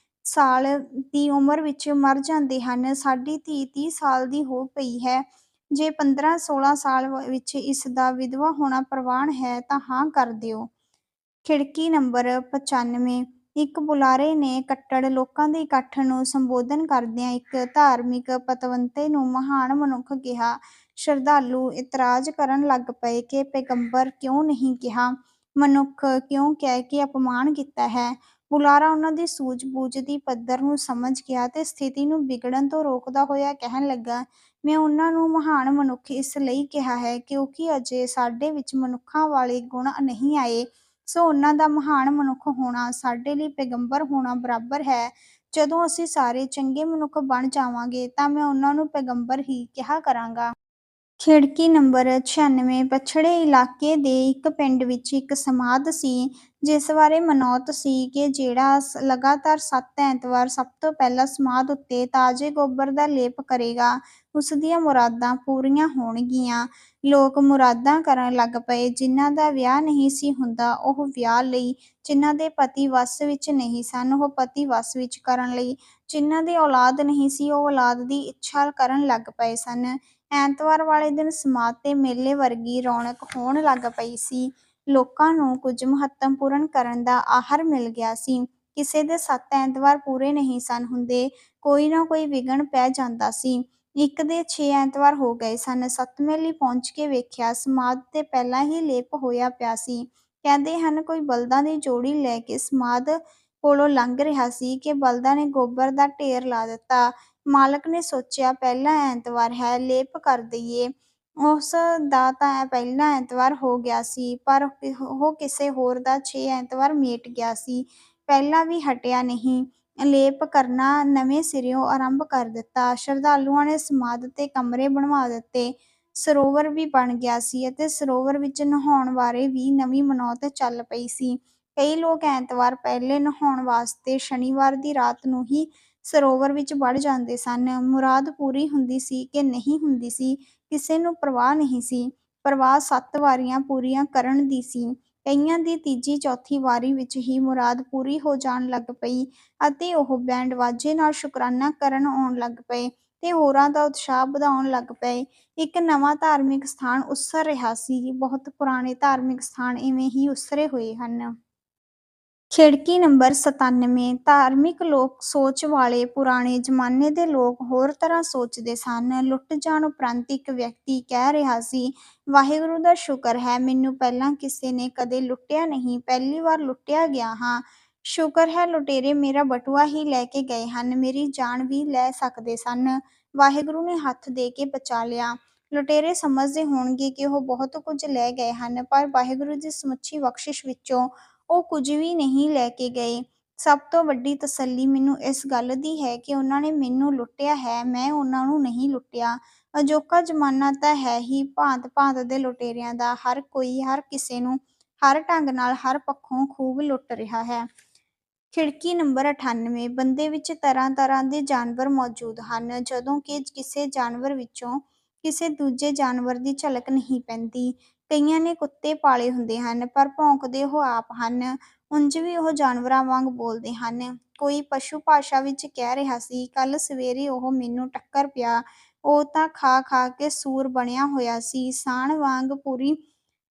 ਸਾਲ ਦੀ ਉਮਰ ਵਿੱਚ ਮਰ ਜਾਂਦੇ ਹਨ। ਸਾਡੀ ਧੀ 30 ਸਾਲ ਦੀ ਹੋ ਪਈ ਹੈ। ਜੇ 15-16 ਸਾਲ ਵਿੱਚ ਇਸ ਦਾ ਵਿਧਵਾ ਹੋਣਾ ਪ੍ਰਵਾਨ ਹੈ ਤਾਂ ਹਾਂ ਕਰ ਦਿਓ। ਖਿੜਕੀ ਨੰਬਰ 95। ਇੱਕ ਬੁਲਾਰੇ ਨੇ ਕੱਟੜ ਲੋਕਾਂ ਦੇ ਇਕੱਠ ਨੂੰ ਸੰਬੋਧਨ ਕਰਦਿਆਂ ਇੱਕ ਧਾਰਮਿਕ ਪਤਵੰਤੇ ਨੂੰ ਮਹਾਨ ਮਨੁੱਖ ਕਿਹਾ। ਸ਼ਰਧਾਲੂ ਇਤਰਾਜ਼ ਕਰਨ ਲੱਗ ਪਏ ਕਿ ਪੈਗੰਬਰ ਕਿਉਂ ਨਹੀਂ ਕਿਹਾ, ਮਨੁੱਖ ਕਿਉਂ ਕਹਿ ਕੇ ਅਪਮਾਨ ਕੀਤਾ ਹੈ। ਬੁਲਾਰਾ ਉਨ੍ਹਾਂ ਦੀ ਸੂਝ-ਬੂਝ ਦੀ ਪੱਧਰ ਨੂੰ ਸਮਝ ਗਿਆ ਤੇ ਸਥਿਤੀ ਨੂੰ ਵਿਗੜਨ ਤੋਂ ਰੋਕਦਾ ਹੋਇਆ ਕਹਿਣ ਲੱਗਾ, ਮੈਂ ਉਨ੍ਹਾਂ ਨੂੰ ਮਹਾਨ ਮਨੁੱਖ ਇਸ ਲਈ ਕਿਹਾ ਹੈ ਕਿਉਂਕਿ ਅਜੇ ਸਾਡੇ ਵਿੱਚ ਮਨੁੱਖਾਂ ਵਾਲੇ ਗੁਣ ਨਹੀਂ ਆਏ, ਸੋ ਉਨ੍ਹਾਂ ਦਾ ਮਹਾਨ ਮਨੁੱਖ ਹੋਣਾ ਸਾਡੇ ਲਈ ਪੈਗੰਬਰ ਹੋਣਾ ਬਰਾਬਰ ਹੈ। ਜਦੋਂ ਅਸੀਂ ਸਾਰੇ ਚੰਗੇ ਮਨੁੱਖ ਬਣ ਜਾਵਾਂਗੇ ਤਾਂ ਮੈਂ ਉਨ੍ਹਾਂ ਨੂੰ ਪੈਗੰਬਰ ਹੀ ਕਿਹਾ ਕਰਾਂਗਾ। ਖਿੜਕੀ ਨੰਬਰ 96। ਪਛੜੇ ਇਲਾਕੇ ਦੇ ਇੱਕ ਪਿੰਡ ਵਿੱਚ ਇੱਕ ਸਮਾਧ ਸੀ, ਜਿਸ ਬਾਰੇ ਮਨੌਤ ਸੀ ਕਿ ਜਿਹੜਾ ਲਗਾਤਾਰ 7 ਐਤਵਾਰ ਸਭ ਤੋਂ ਪਹਿਲਾਂ ਸਮਾਧ ਉੱਤੇ ਤਾਜ਼ੇ ਗੋਬਰ ਦਾ ਲੇਪ ਕਰੇਗਾ, ਉਸ ਦੀਆਂ ਮੁਰਾਦਾਂ ਪੂਰੀਆਂ ਹੋਣਗੀਆਂ। ਲੋਕ ਮੁਰਾਦਾਂ ਕਰਨ ਲੱਗ ਪਏ। ਜਿਨ੍ਹਾਂ ਦਾ ਵਿਆਹ ਨਹੀਂ ਸੀ ਹੁੰਦਾ, ਉਹ ਵਿਆਹ ਲਈ, ਜਿਨ੍ਹਾਂ ਦੇ ਪਤੀ ਵੱਸ ਵਿੱਚ ਨਹੀਂ ਸਨ, ਉਹ ਪਤੀ ਵੱਸ ਵਿੱਚ ਕਰਨ ਲਈ, ਜਿਨ੍ਹਾਂ ਦੀ ਔਲਾਦ ਨਹੀਂ ਸੀ, ਉਹ ਔਲਾਦ ਦੀ ਇੱਛਾ ਕਰਨ ਲੱਗ ਪਏ ਸਨ। ਐਤਵਾਰ ਵਾਲੇ ਦਿਨ ਸਮਾਧ ਤੇ ਮੇਲੇ ਵਰਗੀ ਰੌਣਕ ਹੋਣ ਲੱਗ ਪਈ ਸੀ। ਲੋਕਾਂ ਨੂੰ ਕੁਝ ਮਹੱਤਵਪੂਰਨ ਕਰਨ ਦਾ ਆਹਰ ਮਿਲ ਗਿਆ ਸੀ। ਕਿਸੇ ਦੇ 7 ਐਤਵਾਰ ਪੂਰੇ ਨਹੀਂ ਸਨ ਹੁੰਦੇ, ਕੋਈ ਨਾ ਕੋਈ ਵਿਘਨ ਪੈ ਜਾਂਦਾ ਸੀ। ਇੱਕ ਦੇ 6 ਐਤਵਾਰ ਹੋ ਗਏ ਸਨ। 7ਵੇਂ ਲਈ ਪਹੁੰਚ ਕੇ ਵੇਖਿਆ, ਸਮਾਧ ਤੇ ਪਹਿਲਾਂ ਹੀ ਲੇਪ ਹੋਇਆ ਪਿਆ ਸੀ। ਕਹਿੰਦੇ ਹਨ, ਕੋਈ ਬਲਦਾਂ ਦੀ ਜੋੜੀ ਲੈ ਕੇ ਸਮਾਧ ਕੋਲੋਂ ਲੰਘ ਰਿਹਾ ਸੀ ਕਿ ਬਲਦਾਂ ਨੇ ਗੋਬਰ ਦਾ ਢੇਰ ਲਾ ਦਿੱਤਾ। ਮਾਲਕ ਨੇ ਸੋਚਿਆ, ਪਹਿਲਾ ਐਤਵਾਰ ਹੈ, ਲੇਪ ਕਰ ਦਈਏ। ਉਸ ਦਾ ਤਾਂ ਪਹਿਲਾ ਐਤਵਾਰ ਹੋ ਗਿਆ ਸੀ, ਪਰ ਉਹ ਕਿਸੇ ਹੋਰ ਦਾ 6 ਐਤਵਾਰ ਮੇਟ ਗਿਆ ਸੀ। ਪਹਿਲਾਂ ਵੀ ਹਟਿਆ ਨਹੀਂ, ਲੇਪ ਕਰਨਾ ਨਵੇਂ ਸਿਰਿਓਂ ਆਰੰਭ ਕਰ ਦਿੱਤਾ। ਸ਼ਰਧਾਲੂਆਂ ਨੇ ਸਮਾਧ ਤੇ ਕਮਰੇ ਬਣਵਾ ਦਿੱਤੇ। ਸਰੋਵਰ ਵੀ ਬਣ ਗਿਆ ਸੀ ਅਤੇ ਸਰੋਵਰ ਵਿੱਚ ਨਹਾਉਣ ਬਾਰੇ ਵੀ ਨਵੀਂ ਮਨੌਤ ਚੱਲ ਪਈ ਸੀ। ਕਈ ਲੋਕ ਐਤਵਾਰ ਪਹਿਲੇ ਨਹਾਉਣ ਵਾਸਤੇ ਸ਼ਨੀਵਾਰ ਦੀ ਰਾਤ ਨੂੰ ਹੀ ਸਰੋਵਰ ਵਿੱਚ ਵੜ ਜਾਂਦੇ ਸਨ। ਮੁਰਾਦ ਪੂਰੀ ਹੁੰਦੀ ਸੀ ਕਿ ਨਹੀਂ ਹੁੰਦੀ ਸੀ, ਕਿਸੇ ਨੂੰ ਪਰਵਾਹ ਨਹੀਂ ਸੀ। ਪਰਵਾਹ 7 ਵਾਰੀਆਂ ਪੂਰੀਆਂ ਕਰਨ ਦੀ ਸੀ। ਕਈਆਂ ਦੀ ਤੀਜੀ-ਚੌਥੀ ਵਾਰੀ ਵਿੱਚ ਹੀ ਮੁਰਾਦ ਪੂਰੀ ਹੋ ਜਾਣ ਲੱਗ ਪਈ ਅਤੇ ਉਹ ਬੈਂਡ-ਵਾਜੇ ਨਾਲ ਸ਼ੁਕਰਾਨਾ ਕਰਨ ਆਉਣ ਲੱਗ ਪਏ ਤੇ ਹੋਰਾਂ ਦਾ ਉਤਸ਼ਾਹ ਵਧਾਉਣ ਲੱਗ ਪਏ। ਇੱਕ ਨਵਾਂ ਧਾਰਮਿਕ ਸਥਾਨ ਉਸਰ ਰਿਹਾ ਸੀ। ਬਹੁਤ ਪੁਰਾਣੇ ਧਾਰਮਿਕ ਸਥਾਨ ਇਵੇਂ ਹੀ ਉਸਰੇ ਹੋਏ ਹਨ। ਖਿੜਕੀ ਨੰਬਰ 97। ਧਾਰਮਿਕ ਲੋਕ ਸੋਚ ਵਾਲੇ ਪੁਰਾਣੇ ਜ਼ਮਾਨੇ ਦੇ ਲੋਕ ਹੋਰ ਤਰ੍ਹਾਂ ਸੋਚਦੇ ਸਨ। ਲੁੱਟ ਜਾਣ ਉਪਰੰਤ ਇੱਕ ਵਿਅਕਤੀ ਕਹਿ ਰਿਹਾ ਸੀ, ਵਾਹਿਗੁਰੂ ਦਾ ਸ਼ੁਕਰ ਹੈ, ਮੈਨੂੰ ਪਹਿਲਾਂ ਕਿਸੇ ਨੇ ਕਦੇ ਲੁੱਟਿਆ ਨਹੀਂ, ਪਹਿਲੀ ਵਾਰ ਲੁੱਟਿਆ ਗਿਆ ਹਾਂ। ਸ਼ੁਕਰ ਹੈ ਲੁਟੇਰੇ ਮੇਰਾ ਬਟੂਆ ਹੀ ਲੈ ਕੇ ਗਏ ਹਨ, ਮੇਰੀ ਜਾਨ ਵੀ ਲੈ ਸਕਦੇ ਸਨ। ਵਾਹਿਗੁਰੂ ਨੇ ਹੱਥ ਦੇ ਕੇ ਬਚਾ ਲਿਆ। ਲੁਟੇਰੇ ਸਮਝਦੇ ਹੋਣਗੇ ਕਿ ਉਹ ਬਹੁਤ ਕੁਝ ਲੈ ਗਏ ਹਨ, ਪਰ ਵਾਹਿਗੁਰੂ ਦੀ ਸਮੁੱਚੀ ਬਖਸ਼ਿਸ਼ ਵਿੱਚੋਂ ਉਹ ਕੁਝ ਵੀ ਨਹੀਂ ਲੈ ਕੇ ਗਏ। ਸਭ ਤੋਂ ਵੱਡੀ ਤਸੱਲੀ ਮੈਨੂੰ ਇਸ ਗੱਲ ਦੀ ਹੈ ਕਿ ਉਹਨਾਂ ਨੇ ਮੈਨੂੰ ਲੁੱਟਿਆ ਹੈ, ਮੈਂ ਉਹਨਾਂ ਨੂੰ ਨਹੀਂ ਲੁੱਟਿਆ। ਅਜੋਕਾ ਜ਼ਮਾਨਾ ਤਾਂ ਹੈ ਹੀ ਭਾਂਤ-ਭਾਂਤ ਦੇ ਲੁਟੇਰਿਆਂ ਦਾ, ਹਰ ਕੋਈ ਹਰ ਕਿਸੇ ਨੂੰ ਹਰ ਢੰਗ ਨਾਲ ਹਰ ਪੱਖੋਂ ਖੂਬ ਲੁੱਟ ਰਿਹਾ ਹੈ। ਖਿੜਕੀ ਨੰਬਰ 98। ਬੰਦੇ ਵਿੱਚ ਤਰ੍ਹਾਂ-ਤਰ੍ਹਾਂ ਦੇ ਜਾਨਵਰ ਮੌਜੂਦ ਹਨ, ਜਦੋਂ ਕਿ ਕਿਸੇ ਜਾਨਵਰ ਵਿੱਚੋਂ ਕਿਸੇ ਦੂਜੇ ਜਾਨਵਰ ਦੀ ਝਲਕ ਨਹੀਂ ਪੈਂਦੀ। ਕਈਆਂ ਨੇ ਕੁੱਤੇ ਪਾਲੇ ਹੁੰਦੇ ਹਨ, ਪਰ ਭੌਂਕਦੇ ਉਹ ਆਪ ਹਨ। ਉਂਝ ਵੀ ਉਹ ਜਾਨਵਰਾਂ ਵਾਂਗ ਬੋਲਦੇ ਹਨ। ਕੋਈ ਪਸ਼ੂ ਭਾਸ਼ਾ ਵਿੱਚ ਕਹਿ ਰਿਹਾ ਸੀ, ਕੱਲ੍ਹ ਸਵੇਰੇ ਉਹ ਮੈਨੂੰ ਟੱਕਰ ਪਿਆ। ਉਹ ਤਾਂ ਖਾ-ਖਾ ਕੇ ਸੂਰ ਬਣਿਆ ਹੋਇਆ ਸੀ, ਸਾਨ੍ਹ ਵਾਂਗ ਪੂਰੀ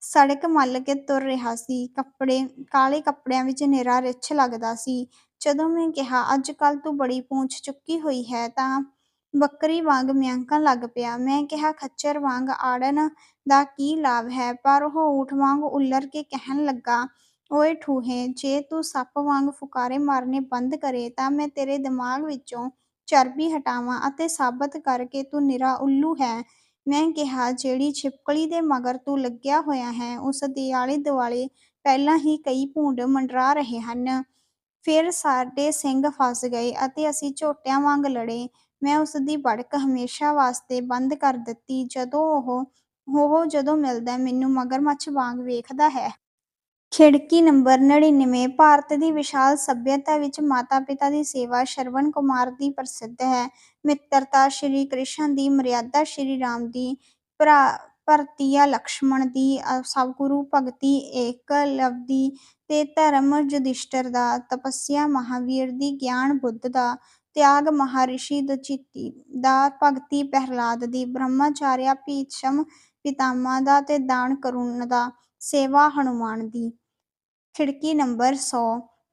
ਸੜਕ ਮੱਲ ਕੇ ਤੁਰ ਰਿਹਾ ਸੀ। ਕਾਲੇ ਕੱਪੜਿਆਂ ਵਿੱਚ ਨਿਰਾ ਰਿੱਛ ਲੱਗਦਾ ਸੀ। ਜਦੋਂ ਮੈਂ ਕਿਹਾ, ਅੱਜ-ਕੱਲ੍ਹ ਤੂੰ ਬੜੀ ਪੂੰਛ ਚੁੱਕੀ ਹੋਈ ਹੈ, ਤਾਂ ਬੱਕਰੀ ਵਾਂਗ ਮਿਆਂਕਣ ਲੱਗ ਪਿਆ। ਮੈਂ ਕਿਹਾ, ਖੱਚਰ ਵਾਂਗ ਆੜਨ ਦਾ ਕੀ ਲਾਭ ਹੈ, ਪਰ ਉਹ ਊਠ ਵਾਂਗ ਉੱਲਰ ਕੇ ਕਹਿਣ ਲੱਗਾ, ਓਏ ਠੂਹੇ, ਜੇ ਤੂੰ ਸੱਪ ਵਾਂਗ ਫੁਕਾਰੇ ਮਾਰਨੇ ਬੰਦ ਕਰੇ ਤਾਂ ਮੈਂ ਤੇਰੇ ਦਿਮਾਗ ਵਿੱਚੋਂ ਚਰਬੀ ਹਟਾਵਾਂ ਅਤੇ ਸਾਬਤ ਕਰਕੇ ਤੂੰ ਨਿਰਾ ਉੱਲੂ ਹੈ। ਮੈਂ ਕਿਹਾ, ਜਿਹੜੀ ਛਿਪਕਲੀ ਦੇ ਮਗਰ ਤੂੰ ਲੱਗਿਆ ਹੋਇਆ ਹੈ, ਉਸ ਦੇ ਆਲੇ-ਦੁਆਲੇ ਪਹਿਲਾਂ ਹੀ ਕਈ ਭੂੰਡ ਮੰਡਰਾ ਰਹੇ ਹਨ। ਫਿਰ ਸਾਡੇ ਸਿੰਗ ਫਸ ਗਏ ਅਤੇ ਅਸੀਂ ਝੋਟਿਆਂ ਵਾਂਗ ਲੜੇ। ਮੈਂ ਉਸ ਦੀ ਭੜਕ ਹਮੇਸ਼ਾ ਵਾਸਤੇ ਬੰਦ ਕਰ ਦਿੱਤੀ। ਜਦੋਂ ਮਿਲਦਾ ਮੈਨੂੰ ਮਗਰਮੱਛ ਵਾਂਗ ਵੇਖਦਾ ਹੈ। ਖਿੜਕੀ ਨੰਬਰ 99। ਭਾਰਤ ਦੀ ਵਿਸ਼ਾਲ ਸੱਭਿਅਤਾ ਵਿੱਚ ਮਾਤਾ-ਪਿਤਾ ਦੀ ਸੇਵਾ ਸ਼ਰਵਣ ਕੁਮਾਰ ਦੀ ਪ੍ਰਸਿੱਧ ਹੈ। ਮਿੱਤਰਤਾ ਸ਼੍ਰੀ ਕ੍ਰਿਸ਼ਨ ਦੀ, ਮਰਿਆਦਾ ਸ਼੍ਰੀ ਰਾਮ ਦੀ, ਭਰਤੀਆ ਲਕਸ਼ਮਣ ਦੀ, ਸਵਗੁਰੂ ਭਗਤੀ ਏਕਲਵ ਦੀ ਤੇ ਧਰਮ ਯੁਧਿਸ਼ਠਰ ਦਾ, ਤਪੱਸਿਆ ਮਹਾਵੀਰ ਦੀ, ਗਿਆਨ ਬੁੱਧ ਦਾ, ਤਿਆਗ ਮਹਾਰਿਸ਼ੀ ਦਧੀਚੀ ਦਾ, ਭਗਤੀ ਪ੍ਰਹਿਲਾਦ ਦੀ, ਬ੍ਰਹਮਚਾਰਿਆ ਭੀਸ਼ਮ ਪਿਤਾਮਾ ਦਾ ਤੇ ਦਾਨ ਕਰੁਣ ਦਾ, ਸੇਵਾ ਹਨੂਮਾਨ ਦੀ। ਖਿੜਕੀ ਨੰਬਰ 100।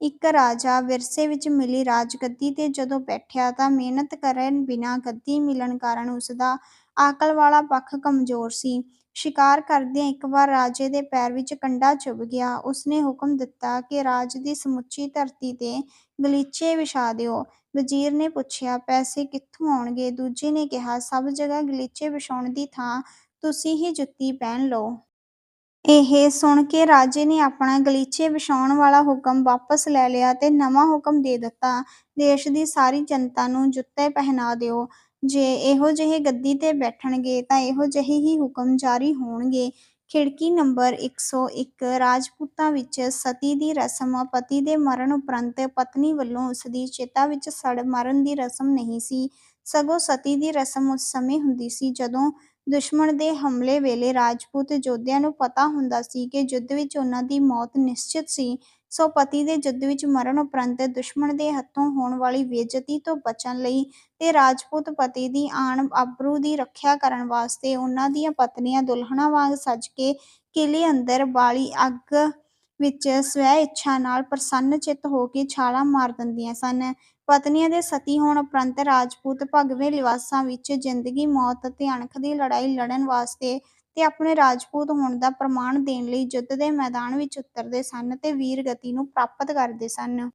ਇੱਕ ਰਾਜਾ ਵਿਰਸੇ ਵਿੱਚ ਮਿਲੀ ਰਾਜਗੱਦੀ 'ਤੇ ਜਦੋਂ ਬੈਠਿਆ ਤਾਂ ਮਿਹਨਤ ਕਰੇ ਬਿਨਾਂ ਗੱਦੀ ਮਿਲਣ ਕਾਰਨ ਉਸਦਾ ਅਕਲ ਵਾਲਾ ਪੱਖ ਕਮਜ਼ੋਰ ਸੀ। ਸ਼ਿਕਾਰ ਕਰਦਿਆਂ ਇੱਕ ਵਾਰ ਰਾਜੇ ਦੇ ਪੈਰ ਵਿੱਚ ਕੰਡਾ ਚੁਭ ਗਿਆ। ਉਸਨੇ ਹੁਕਮ ਦਿੱਤਾ ਕਿ ਰਾਜ ਦੀ ਸਮੁੱਚੀ ਧਰਤੀ 'ਤੇ ਗਲੀਚੇ ਵਿਛਾ ਦਿਓ। ਵਜ਼ੀਰ ਨੇ ਪੁੱਛਿਆ, ਪੈਸੇ ਕਿੱਥੋਂ ਆਉਣਗੇ? ਦੂਜੇ ਨੇ ਕਿਹਾ, ਸਭ ਜਗ੍ਹਾ ਗਲੀਚੇ ਵਿਛਾਉਣ ਦੀ ਥਾਂ ਤੁਸੀਂ ਹੀ ਜੁੱਤੀ ਪਹਿਨ ਲਓ। ਇਹ ਸੁਣ ਕੇ ਰਾਜੇ ਨੇ ਆਪਣਾ ਗਲੀਚੇ ਵਿਛਾਉਣ ਵਾਲਾ ਹੁਕਮ ਵਾਪਸ ਲੈ ਲਿਆ ਤੇ ਨਵਾਂ ਹੁਕਮ ਦੇ ਦਿੱਤਾ, ਦੇਸ਼ ਦੀ ਸਾਰੀ ਜਨਤਾ ਨੂੰ ਜੁੱਤੇ ਪਹਿਨਾ ਦਿਓ। ਜੇ ਇਹੋ ਜਿਹੇ ਗੱਦੀ 'ਤੇ ਬੈਠਣਗੇ ਤਾਂ ਇਹੋ ਜਿਹੇ ਹੀ ਹੁਕਮ ਜਾਰੀ ਹੋਣਗੇ। ਖਿੜਕੀ ਨੰਬਰ 101। ਰਾਜਪੂਤਾਂ ਵਿੱਚ ਸਤੀ ਦੀ ਰਸਮ ਪਤੀ ਦੇ ਮਰਨ ਉਪਰੰਤ ਪਤਨੀ ਵੱਲੋਂ ਉਸਦੀ ਚਿਤਾ ਵਿੱਚ ਸੜ ਮਰਨ ਦੀ ਰਸਮ ਨਹੀਂ ਸੀ, ਸਗੋਂ ਸਤੀ ਦੀ ਰਸਮ ਉਸ ਸਮੇਂ ਹੁੰਦੀ ਸੀ ਜਦੋਂ ਦੁਸ਼ਮਣ ਦੇ ਹਮਲੇ ਵੇਲੇ ਰਾਜਪੂਤ ਯੋਧਿਆਂ ਨੂੰ ਪਤਾ ਹੁੰਦਾ ਸੀ ਕਿ ਯੁੱਧ ਵਿੱਚ ਉਨ੍ਹਾਂ ਦੀ ਮੌਤ ਨਿਸ਼ਚਿਤ ਸੀ, ਸੋ ਪਤੀ ਦੇ ਯੁੱਧ ਵਿੱਚ ਮਰਨ ਉਪਰੰਤ ਦੁਸ਼ਮਣ ਦੇ ਹੱਥੋਂ ਹੋਣ ਵਾਲੀ ਬੇਇੱਜ਼ਤੀ ਤੋਂ ਬਚਣ ਲਈ ਤੇ ਰਾਜਪੂਤ ਪਤੀ ਦੀ ਆਣ-ਆਬਰੂ ਦੀ ਰੱਖਿਆ ਕਰਨ ਵਾਸਤੇ ਉਨ੍ਹਾਂ ਦੀਆਂ ਪਤਨੀਆਂ ਦੁਲਹਨਾਂ ਵਾਂਗ ਸਜ ਕੇ ਕਿਲ੍ਹੇ ਅੰਦਰ ਬਾਲੀ ਅੱਗ ਵਿੱਚ ਸਵੈ-ਇੱਛਾ ਨਾਲ ਪ੍ਰਸੰਨ-ਚਿੱਤ ਹੋ ਕੇ ਛਾਲਾਂ ਮਾਰ ਦਿੰਦੀਆਂ ਸਨ। ਪਤਨੀਆਂ ਦੇ ਸਤੀ ਹੋਣ ਉਪਰੰਤ ਰਾਜਪੂਤ ਭਗਵੇਂ ਲਿਬਾਸਾਂ ਵਿੱਚ ਜ਼ਿੰਦਗੀ-ਮੌਤ ਅਤੇ ਅਣਖ ਦੀ ਲੜਾਈ ਲੜਨ ਵਾਸਤੇ ਤੇ ਆਪਣੇ ਰਾਜਪੂਤ ਹੋਣ ਦਾ ਪ੍ਰਮਾਣ ਦੇਣ ਲਈ ਯੁੱਧ ਦੇ ਮੈਦਾਨ ਵਿੱਚ ਉਤਰਦੇ ਸਨ ਤੇ ਵੀਰਗਤੀ ਨੂੰ ਪ੍ਰਾਪਤ ਕਰਦੇ ਸਨ।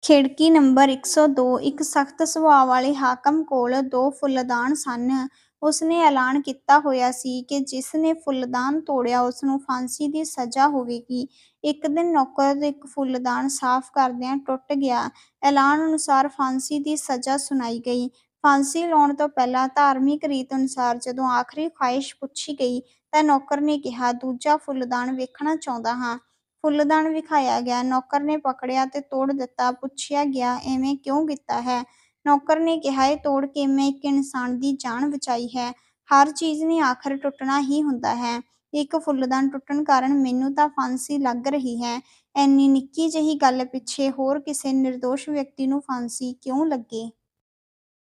ਖਿੜਕੀ ਨੰਬਰ 102। ਇੱਕ ਸਖ਼ਤ ਸੁਭਾਅ ਵਾਲੇ ਹਾਕਮ ਕੋਲ 2 ਫੁੱਲਦਾਨ ਸਨ। ਉਸਨੇ ਐਲਾਨ ਕੀਤਾ ਹੋਇਆ ਸੀ ਕਿ ਜਿਸ ਨੇ ਫੁੱਲਦਾਨ ਤੋੜਿਆ ਉਸਨੂੰ ਫਾਂਸੀ ਦੀ ਸਜ਼ਾ ਹੋਵੇਗੀ। ਇੱਕ ਦਿਨ ਨੌਕਰ ਇੱਕ ਫੁੱਲਦਾਨ ਸਾਫ਼ ਕਰਦਿਆਂ ਟੁੱਟ ਗਿਆ। ਐਲਾਨ ਅਨੁਸਾਰ ਫਾਂਸੀ ਦੀ ਸਜ਼ਾ ਸੁਣਾਈ ਗਈ। ਫਾਂਸੀ ਲਾਉਣ ਤੋਂ ਪਹਿਲਾਂ ਧਾਰਮਿਕ ਰੀਤ ਅਨੁਸਾਰ ਜਦੋਂ ਆਖਰੀ ਖ਼ਾਹਿਸ਼ ਪੁੱਛੀ ਗਈ ਤਾਂ ਨੌਕਰ ਨੇ ਕਿਹਾ, ਦੂਜਾ ਫੁੱਲਦਾਨ ਵੇਖਣਾ ਚਾਹੁੰਦਾ ਹਾਂ। ਫੁੱਲਦਾਨ ਵਿਖਾਇਆ ਗਿਆ। ਨੌਕਰ ਨੇ ਪਕੜਿਆ ਤੇ ਤੋੜ ਦਿੱਤਾ। ਪੁੱਛਿਆ ਗਿਆ, ਇਵੇਂ ਕਿਉਂ ਕੀਤਾ ਹੈ? ਨੌਕਰ ਨੇ ਕਿਹਾ, ਇਹ ਤੋੜ ਕੇ ਮੈਂ ਇੱਕ ਇਨਸਾਨ ਦੀ ਜਾਨ ਬਚਾਈ ਹੈ। ਹਰ ਚੀਜ਼ ਨੇ ਆਖਰ ਟੁੱਟਣਾ ਹੀ ਹੁੰਦਾ ਹੈ। ਇੱਕ ਫੁੱਲਦਾਨ ਟੁੱਟਣ ਕਾਰਨ ਮੈਨੂੰ ਤਾਂ ਫਾਂਸੀ ਲੱਗ ਰਹੀ ਹੈ। ਐਨੀ ਨਿੱਕੀ ਜਿਹੀ ਗੱਲ ਪਿੱਛੇ ਹੋਰ ਕਿਸੇ ਨਿਰਦੋਸ਼ ਵਿਅਕਤੀ ਨੂੰ ਫਾਂਸੀ ਕਿਉਂ ਲੱਗੇ?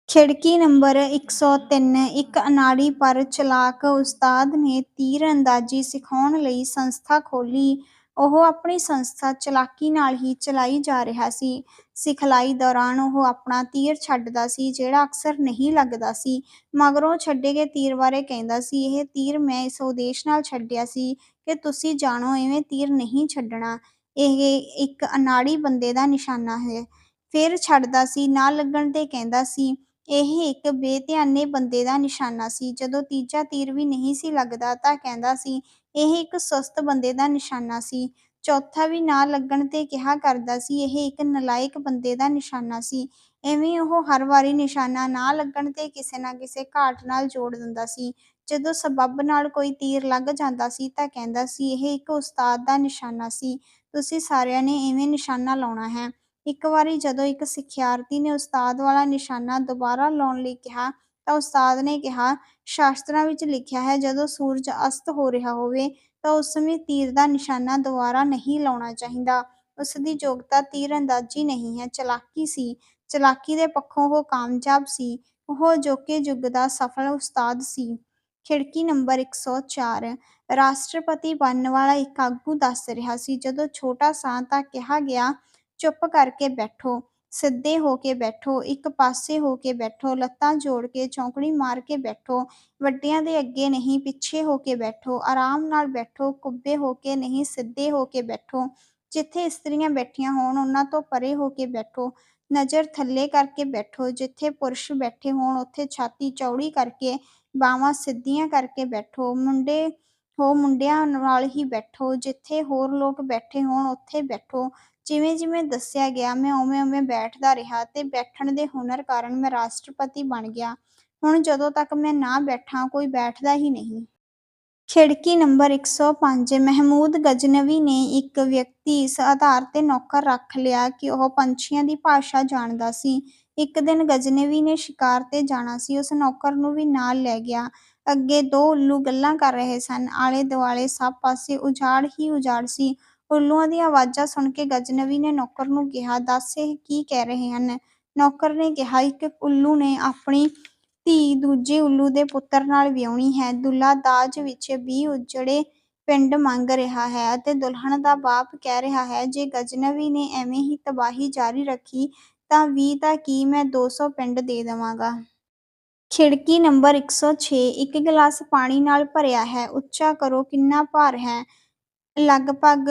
ਖਿੜਕੀ ਨੰਬਰ 103। ਇੱਕ ਅਨਾੜੀ ਪਰ ਚਲਾਕ ਉਸਤਾਦ ਨੇ ਤੀਰ-ਅੰਦਾਜ਼ੀ ਸਿਖਾਉਣ ਲਈ ਸੰਸਥਾ ਖੋਲ੍ਹੀ। ਉਹ ਆਪਣੀ ਸੰਸਥਾ ਚਲਾਕੀ ਨਾਲ ਹੀ ਚਲਾਈ ਜਾ ਰਿਹਾ ਸੀ। ਸਿਖਲਾਈ ਦੌਰਾਨ ਉਹ ਆਪਣਾ ਤੀਰ ਛੱਡਦਾ ਸੀ, ਜਿਹੜਾ ਅਕਸਰ ਨਹੀਂ ਲੱਗਦਾ ਸੀ। ਮਗਰੋਂ ਛੱਡੇ ਗਏ ਤੀਰ ਬਾਰੇ ਕਹਿੰਦਾ ਸੀ, "ਇਹ ਤੀਰ ਮੈਂ ਇਸ ਉਦੇਸ਼ ਨਾਲ ਛੱਡਿਆ ਸੀ ਕਿ ਤੁਸੀਂ ਜਾਣੋ ਇਵੇਂ ਤੀਰ ਨਹੀਂ ਛੱਡਣਾ। ਇਹ ਇੱਕ ਅਨਾੜੀ ਬੰਦੇ ਦਾ ਨਿਸ਼ਾਨਾ ਹੈ।" ਫਿਰ ਛੱਡਦਾ ਸੀ, ਨਾ ਲੱਗਣ 'ਤੇ ਕਹਿੰਦਾ ਸੀ, "ਇਹ ਇੱਕ ਬੇਧਿਆਨੇ ਬੰਦੇ ਦਾ ਨਿਸ਼ਾਨਾ ਸੀ।" ਜਦੋਂ ਤੀਜਾ ਤੀਰ ਵੀ ਨਹੀਂ ਸੀ ਲੱਗਦਾ ਤਾਂ ਕਹਿੰਦਾ ਸੀ, "ਇਹ ਇੱਕ ਸੁਸਤ ਬੰਦੇ ਦਾ ਨਿਸ਼ਾਨਾ ਸੀ।" ਚੌਥਾ ਵੀ ਨਾ ਲੱਗਣ 'ਤੇ ਕਿਹਾ ਕਰਦਾ ਸੀ, "ਇਹ ਇੱਕ ਨਲਾਇਕ ਬੰਦੇ ਦਾ ਨਿਸ਼ਾਨਾ ਸੀ।" ਇਵੇਂ ਉਹ ਹਰ ਵਾਰੀ ਨਿਸ਼ਾਨਾ ਨਾ ਲੱਗਣ 'ਤੇ ਕਿਸੇ ਨਾ ਕਿਸੇ ਘਾਟ ਨਾਲ ਜੋੜ ਦਿੰਦਾ ਸੀ। ਜਦੋਂ ਸਬੱਬ ਨਾਲ ਕੋਈ ਤੀਰ ਲੱਗ ਜਾਂਦਾ ਸੀ ਤਾਂ ਕਹਿੰਦਾ ਸੀ, "ਇਹ ਇੱਕ ਉਸਤਾਦ ਦਾ ਨਿਸ਼ਾਨਾ ਸੀ। ਤੁਸੀਂ ਸਾਰਿਆਂ ਨੇ ਇਵੇਂ ਨਿਸ਼ਾਨਾ ਲਾਉਣਾ ਹੈ।" ਇੱਕ ਵਾਰੀ ਜਦੋਂ ਇੱਕ ਸਿਖਿਆਰਥੀ ਨੇ ਉਸਤਾਦ ਵਾਲਾ ਨਿਸ਼ਾਨਾ ਦੁਬਾਰਾ ਲਾਉਣ ਲਈ ਕਿਹਾ ਤਾਂ ਉਸਤਾਦ ਨੇ ਕਿਹਾ, "ਸ਼ਾਸਤਰਾਂ ਵਿੱਚ ਲਿਖਿਆ ਹੈ, ਜਦੋਂ ਸੂਰਜ ਅਸਤ ਹੋ ਰਿਹਾ ਹੋਵੇ ਤਾਂ ਉਸ ਸਮੇਂ ਤੀਰ ਦਾ ਨਿਸ਼ਾਨਾ ਦੁਬਾਰਾ ਨਹੀਂ ਲਾਉਣਾ ਚਾਹੀਦਾ। ਉਸ ਦੀ ਯੋਗਤਾ ਤੀਰ-ਅੰਦਾਜ਼ੀ ਨਹੀਂ ਹੈ, ਚਲਾਕੀ ਸੀ। ਚਲਾਕੀ ਦੇ ਪੱਖੋਂ ਉਹ ਕਾਮਯਾਬ ਸੀ। ਉਹ ਅਜੋਕੇ ਯੁੱਗ ਦਾ ਸਫਲ ਉਸਤਾਦ ਸੀ।" ਖਿੜਕੀ ਨੰਬਰ 104 ਰਾਸ਼ਟਰਪਤੀ ਬਣਨ ਵਾਲਾ ਇੱਕ ਆਗੂ ਦੱਸ ਰਿਹਾ ਸੀ, "ਜਦੋਂ ਛੋਟਾ ਸਾਂ ਤਾਂ ਕਿਹਾ ਗਿਆ, 'ਚੁੱਪ ਕਰਕੇ ਬੈਠੋ, ਸਿੱਧੇ ਹੋ ਕੇ ਬੈਠੋ, ਇੱਕ ਪਾਸੇ ਹੋ ਕੇ ਬੈਠੋ, ਲੱਤਾਂ ਜੋੜ ਕੇ ਚੌਂਕੜੀ ਮਾਰ ਕੇ ਬੈਠੋ, ਵੱਡਿਆਂ ਦੇ ਅੱਗੇ ਨਹੀਂ ਪਿੱਛੇ ਹੋ ਕੇ ਬੈਠੋ, ਆਰਾਮ ਨਾਲ ਬੈਠੋ, ਕੁੱਬੇ ਹੋ ਕੇ ਨਹੀਂ ਸਿੱਧੇ ਹੋ ਕੇ ਬੈਠੋ, ਜਿੱਥੇ ਇਸਤਰੀਆਂ ਬੈਠੀਆਂ ਹੋਣ ਉਨ੍ਹਾਂ ਤੋਂ ਪਰ੍ਹੇ ਹੋ ਕੇ ਬੈਠੋ, ਨਜ਼ਰ ਥੱਲੇ ਕਰਕੇ ਬੈਠੋ, ਜਿੱਥੇ ਪੁਰਸ਼ ਬੈਠੇ ਹੋਣ ਉੱਥੇ ਛਾਤੀ ਚੌੜੀ ਕਰਕੇ, ਬਾਹਾਂ ਸਿੱਧੀਆਂ ਕਰਕੇ ਬੈਠੋ, ਮੁੰਡਿਆਂ ਨਾਲ ਹੀ ਬੈਠੋ, ਜਿੱਥੇ ਹੋਰ ਲੋਕ ਬੈਠੇ ਹੋਣ ਉੱਥੇ ਬੈਠੋ।' ਜਿਵੇਂ-ਜਿਵੇਂ ਦੱਸਿਆ ਗਿਆ ਮੈਂ ਉਵੇਂ-ਉਵੇਂ ਬੈਠਦਾ ਰਿਹਾ ਤੇ ਬੈਠਣ ਦੇ ਹੁਨਰ ਕਾਰਨ ਮੈਂ ਰਾਸ਼ਟਰਪਤੀ ਬਣ ਗਿਆ। ਹੁਣ ਜਦੋਂ ਤੱਕ ਮੈਂ ਨਾ ਬੈਠਾਂ ਕੋਈ ਬੈਠਦਾ ਹੀ ਨਹੀਂ। ਖਿੜਕੀ ਨੰਬਰ 105 ਮਹਿਮੂਦ ਗਜ਼ਨਵੀ ਨੇ ਇੱਕ ਵਿਅਕਤੀ ਇਸ ਆਧਾਰ 'ਤੇ ਨੌਕਰ ਰੱਖ ਲਿਆ ਕਿ ਉਹ ਪੰਛੀਆਂ ਦੀ ਭਾਸ਼ਾ ਜਾਣਦਾ ਸੀ। ਇੱਕ ਦਿਨ ਗਜ਼ਨਵੀ ਨੇ ਸ਼ਿਕਾਰ 'ਤੇ ਜਾਣਾ ਸੀ। ਉਸ ਨੌਕਰ ਨੂੰ ਵੀ ਨਾਲ ਲੈ ਗਿਆ। ਅੱਗੇ ਦੋ ਉੱਲੂ ਗੱਲਾਂ ਕਰ ਰਹੇ ਸਨ। ਆਲੇ-ਦੁਆਲੇ ਸਭ ਪਾਸੇ ਉਜਾੜ ਹੀ ਉਜਾੜ ਸੀ। ਉੱਲੂਆਂ ਦੀਆਂ ਆਵਾਜ਼ਾਂ ਸੁਣ ਕੇ ਗਜ਼ਨਵੀ ਨੇ ਨੌਕਰ ਨੂੰ ਕਿਹਾ, "ਦੱਸ ਇਹ ਕੀ ਕਹਿ ਰਹੇ ਹਨ?" ਨੌਕਰ ਨੇ ਕਿਹਾ, "ਇੱਕ ਉੱਲੂ ਨੇ ਆਪਣੀ ਧੀ ਦੂਜੇ ਉੱਲੂ ਦੇ ਪੁੱਤਰ ਨਾਲ ਵਿਆਹੁਣੀ ਹੈ। ਦੁੱਲਾ ਦਾਜ ਵਿੱਚ 20 ਉਜੜੇ ਪਿੰਡ ਮੰਗ ਰਿਹਾ ਹੈ ਅਤੇ ਦੁਲਹਨ ਦਾ ਬਾਪ ਕਹਿ ਰਿਹਾ ਹੈ, ਜੇ ਗਜ਼ਨਵੀ ਨੇ ਐਵੇਂ ਹੀ ਤਬਾਹੀ ਜਾਰੀ ਰੱਖੀ ਤਾਂ 20 ਦਾ ਕੀ ਮੈਂ 200 ਪਿੰਡ ਦੇ ਦੇਵਾਂਗਾ।" ਖਿੜਕੀ ਨੰਬਰ 106 ਇੱਕ ਗਲਾਸ ਪਾਣੀ ਨਾਲ ਭਰਿਆ ਹੈ। ਉੱਚਾ ਕਰੋ, ਕਿੰਨਾ ਭਾਰ ਹੈ? ਲਗਭਗ